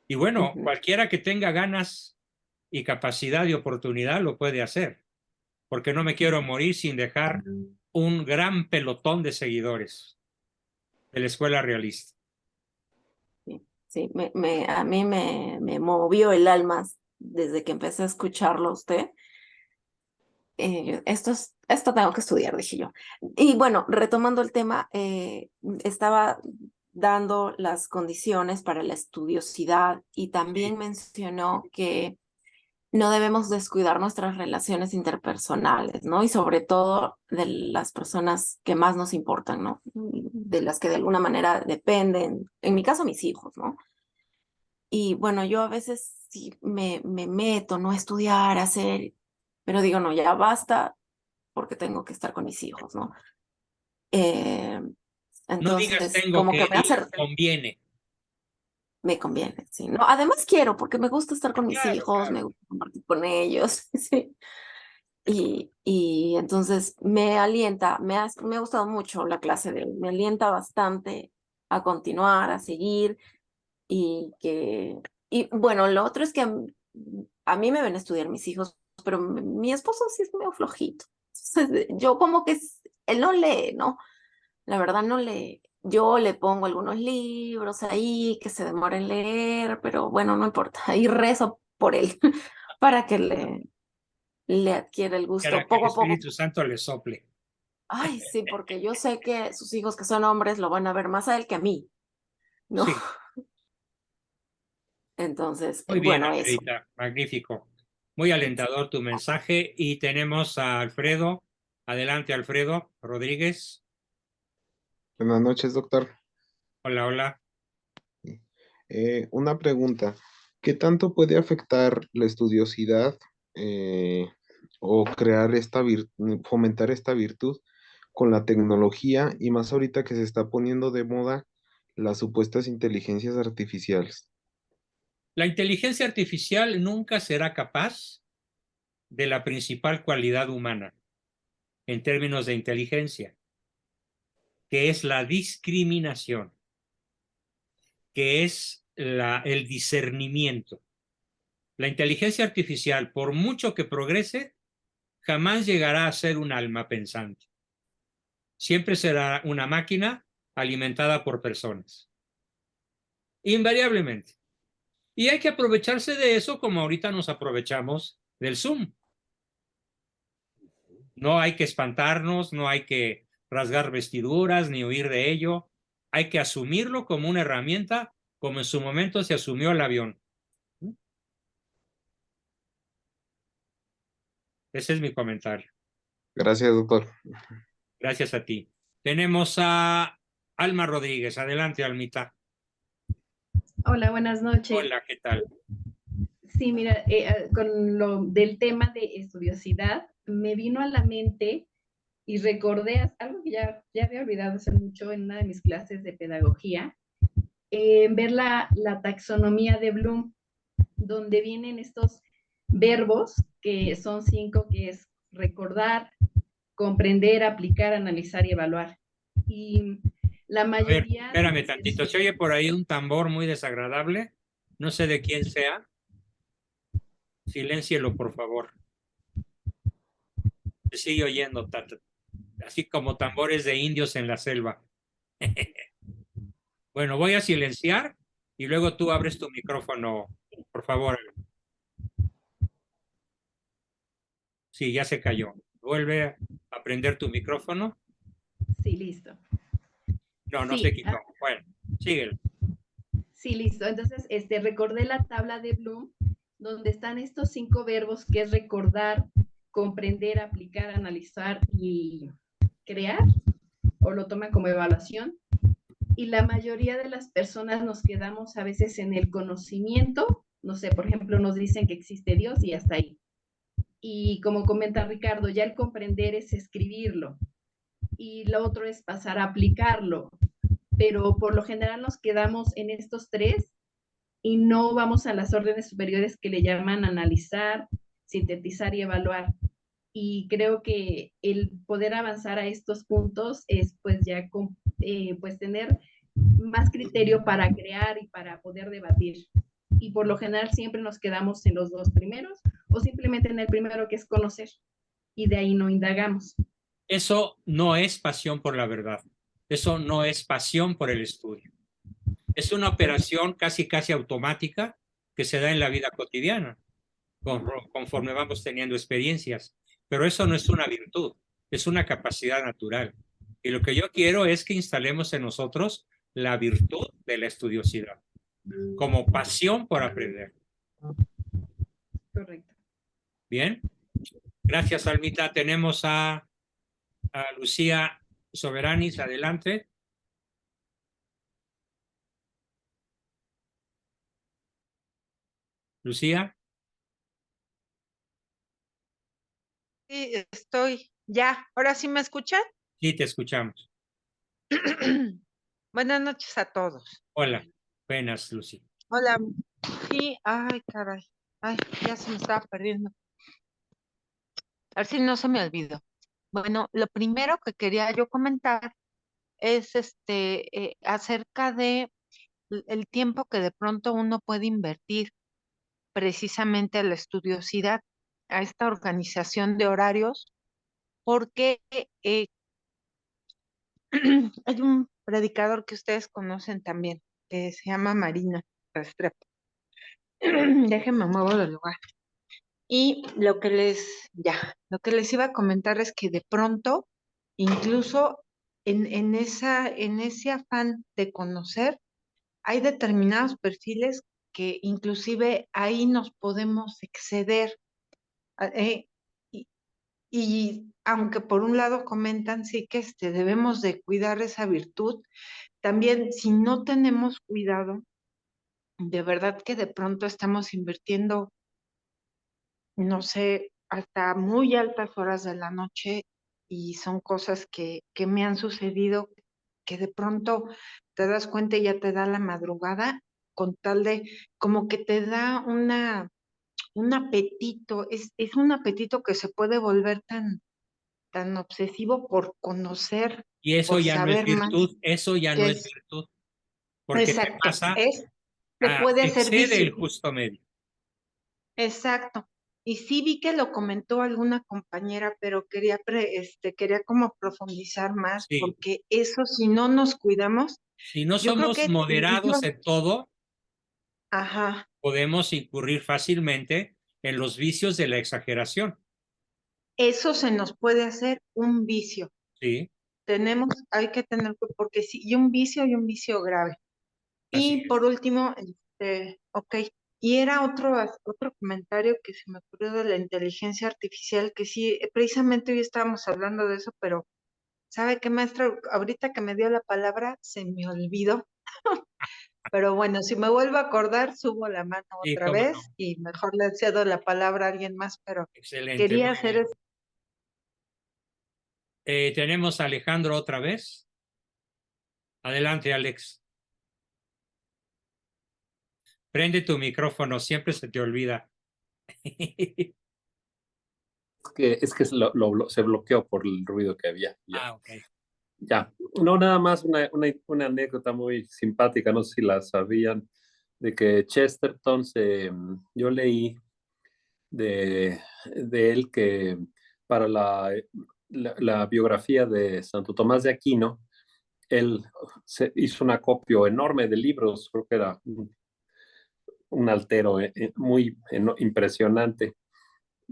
Y bueno, cualquiera que tenga ganas y capacidad y oportunidad lo puede hacer, porque no me quiero morir sin dejar un gran pelotón de seguidores de la escuela realista. Sí, a mí me movió el alma desde que empecé a escucharlo a usted. Esto tengo que estudiar, dije yo. Y bueno, retomando el tema, estaba dando las condiciones para la estudiosidad y también mencionó que no debemos descuidar nuestras relaciones interpersonales, ¿no? Y sobre todo de las personas que más nos importan, ¿no? De las que de alguna manera dependen, en mi caso mis hijos, ¿no? Y bueno, yo a veces sí me meto, ¿no? A estudiar, a hacer, pero digo, no, ya basta porque tengo que estar con mis hijos, ¿no? No digas Entonces, tengo como que, que me hace, conviene. me conviene, sí, ¿no? Además quiero, porque me gusta estar con mis Claro, hijos, me claro. gusta compartir con ellos, sí. Y entonces me alienta, me ha gustado mucho la clase de él, me alienta bastante a continuar, a seguir y bueno, lo otro es que a mí me ven a estudiar mis hijos, pero mi esposo sí es medio flojito. Entonces, yo como que él no lee, ¿no? La verdad no lee. Yo le pongo algunos libros ahí que se demora en leer, pero bueno, no importa. Ahí rezo por él para que le adquiera el Para gusto que el poco a poco. Espíritu Santo le sople. Ay, sí, porque yo sé que sus hijos que son hombres lo van a ver más a él que a mí, ¿no? Sí, Entonces, muy bien, bueno, eso. Alfredita, magnífico. Muy alentador tu mensaje. Y tenemos a Alfredo. Adelante, Alfredo Rodríguez. Buenas noches, doctor. Hola, hola. Una pregunta. ¿Qué tanto puede afectar la estudiosidad o crear fomentar esta virtud con la tecnología y más ahorita que se está poniendo de moda las supuestas inteligencias artificiales? La inteligencia artificial nunca será capaz de la principal cualidad humana en términos de inteligencia, que es la discriminación, que es el discernimiento. La inteligencia artificial, por mucho que progrese, jamás llegará a ser un alma pensante. Siempre será una máquina alimentada por personas. Invariablemente. Y hay que aprovecharse de eso como ahorita nos aprovechamos del Zoom. No hay que espantarnos, no hay que rasgar vestiduras ni huir de ello. Hay que asumirlo como una herramienta, como en su momento se asumió el avión. Ese es mi comentario. Gracias, doctor. Gracias a ti. Tenemos a Alma Rodríguez. Adelante, Almita. Hola, buenas noches. Hola, ¿qué tal? Sí, mira, con lo del tema de estudiosidad, me vino a la mente y recordé algo que ya había olvidado hace mucho en una de mis clases de pedagogía, ver la taxonomía de Bloom, donde vienen estos verbos, que son 5, que es recordar, comprender, aplicar, analizar y evaluar. Y la mayoría... A ver, espérame tantito. Se oye por ahí un tambor muy desagradable. No sé de quién sea. Siléncielo, por favor. Se sigue oyendo, así como tambores de indios en la selva. Bueno, voy a silenciar y luego tú abres tu micrófono, por favor. Sí, ya se cayó. Vuelve a prender tu micrófono. Sí, listo. No se quitó. Bueno, síguelo. Sí, listo. Entonces, recordé la tabla de Bloom, donde están estos 5 verbos, que es recordar, comprender, aplicar, analizar y crear, o lo toman como evaluación. Y la mayoría de las personas nos quedamos a veces en el conocimiento. No sé, por ejemplo, nos dicen que existe Dios y hasta ahí. Y como comenta Ricardo, ya el comprender es escribirlo. Y lo otro es pasar a aplicarlo. Pero por lo general nos quedamos en estos 3 y no vamos a las órdenes superiores que le llaman analizar, sintetizar y evaluar. Y creo que el poder avanzar a estos puntos es pues ya pues tener más criterio para crear y para poder debatir. Y por lo general siempre nos quedamos en los 2 primeros o simplemente en el primero, que es conocer, y de ahí no indagamos. Eso no es pasión por la verdad. Eso no es pasión por el estudio. Es una operación casi automática que se da en la vida cotidiana, conforme vamos teniendo experiencias. Pero eso no es una virtud, es una capacidad natural. Y lo que yo quiero es que instalemos en nosotros la virtud de la estudiosidad, como pasión por aprender. Correcto. Bien. Gracias, Almita. Tenemos a Lucía Soberanis. Adelante. Lucía. Sí, estoy ya. ¿Ahora sí me escuchan? Sí, te escuchamos. Buenas noches a todos. Hola. Buenas, Lucía. Hola. Sí, ay, caray. Ay, ya se me estaba perdiendo. A ver si no se me olvidó. Bueno, lo primero que quería yo comentar es acerca de el tiempo que de pronto uno puede invertir precisamente a la estudiosidad, a esta organización de horarios, porque hay un predicador que ustedes conocen también, que se llama Marina Restrepo. Déjenme mover del lugar. Y lo que les iba a comentar es que de pronto, incluso en ese afán de conocer, hay determinados perfiles que inclusive ahí nos podemos exceder. Y, y aunque por un lado comentan, sí que debemos de cuidar esa virtud, también si no tenemos cuidado, de verdad que de pronto estamos invirtiendo, no sé, hasta muy altas horas de la noche y son cosas que me han sucedido que de pronto te das cuenta y ya te da la madrugada con tal de, como que te da un apetito, es un apetito que se puede volver tan obsesivo por conocer, Y eso por ya no es saber más, virtud, eso ya no que es es, virtud, porque te exacto, pasa se puede hacer excede el vicio. justo medio. Exacto. Y sí vi que lo comentó alguna compañera, pero quería como profundizar más, Sí. porque eso si no nos cuidamos, Si no yo creo somos que moderados en todo, ajá, podemos incurrir fácilmente en los vicios de la exageración. eso se nos puede hacer un vicio. Sí, Hay que tener, porque sí, y un vicio grave. así Y es. por último, ok, y era otro comentario que se me ocurrió de la inteligencia artificial, que sí, precisamente hoy estábamos hablando de eso, pero ¿sabe qué, maestra? Ahorita que me dio la palabra, se me olvidó. Pero bueno, si me vuelvo a acordar, subo la mano Sí, otra cómo vez no. y mejor le cedo la palabra a alguien más, pero Excelente, quería muy hacer bien. eso. Tenemos a Alejandro otra vez. Adelante, Alex. Prende tu micrófono, siempre se te olvida. Es que se bloqueó por el ruido que había. Ya. Ah, ok. Ya. No, nada más una anécdota muy simpática, no sé si la sabían, de que Chesterton yo leí de él que para la biografía de Santo Tomás de Aquino, él se hizo un acopio enorme de libros, creo que era un altero muy impresionante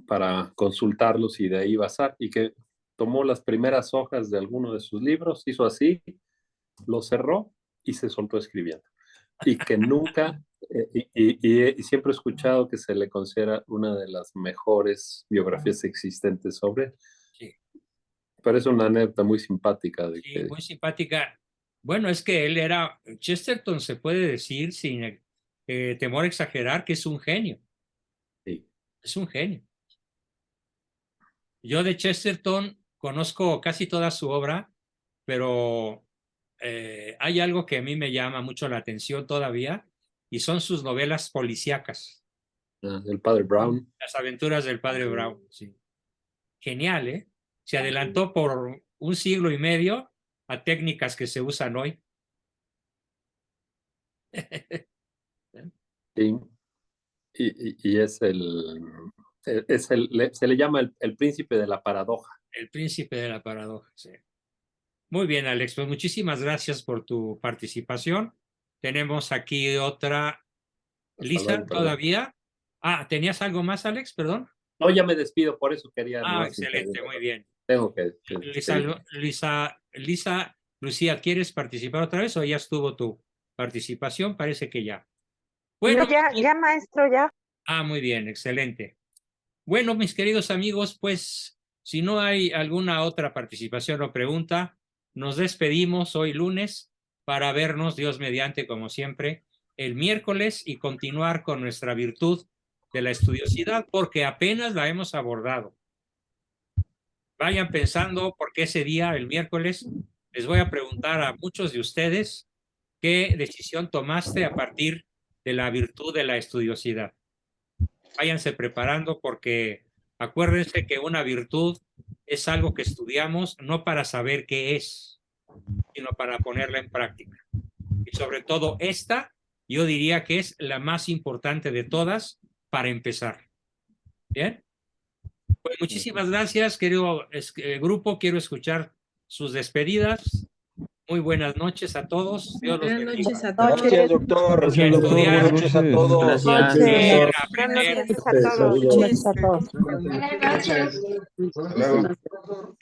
para consultarlos y de ahí basar, y que tomó las primeras hojas de alguno de sus libros, hizo así, lo cerró y se soltó escribiendo. Y que nunca, y siempre he escuchado que se le considera una de las mejores biografías existentes sobre él. Sí. Pero es una anécdota muy simpática. Sí, muy simpática. Bueno, es que Chesterton se puede decir sin temor a exagerar que es un genio. Sí. Es un genio. Yo de Chesterton conozco casi toda su obra, pero hay algo que a mí me llama mucho la atención todavía y son sus novelas policíacas. El padre Brown. Las aventuras del padre Brown, sí. Genial, ¿eh? Se adelantó por un siglo y medio a técnicas que se usan hoy. Sí. Y se le llama el príncipe de la paradoja. El príncipe de la paradoja, sí. Muy bien, Alex, pues muchísimas gracias por tu participación. Tenemos aquí otra. Lisa, luego, todavía. Ah, ¿tenías algo más, Alex? Perdón. No, ya me despido, por eso quería. Excelente, muy bien. Tengo que. Lucía, ¿quieres participar otra vez o ya estuvo tu participación? Parece que ya. Bueno, ya, maestro, ya. muy bien, excelente. Bueno, mis queridos amigos, pues si no hay alguna otra participación o pregunta, nos despedimos hoy lunes para vernos, Dios mediante, como siempre, el miércoles y continuar con nuestra virtud de la estudiosidad, porque apenas la hemos abordado. Vayan pensando, porque ese día, el miércoles, les voy a preguntar a muchos de ustedes qué decisión tomaste a partir de la virtud de la estudiosidad. Váyanse preparando, porque acuérdense que una virtud es algo que estudiamos no para saber qué es, sino para ponerla en práctica. Y sobre todo esta, yo diría que es la más importante de todas para empezar. ¿Bien? Pues muchísimas gracias, querido grupo. Quiero escuchar sus despedidas. Muy buenas noches a todos. Dios los bendiga. Buenas noches a todos. Gracias, doctor. Gracias, doctor. Buenas noches a todos. Gracias. Aprender, Buenas aprender. noches a todos. Buenas noches. Hasta luego.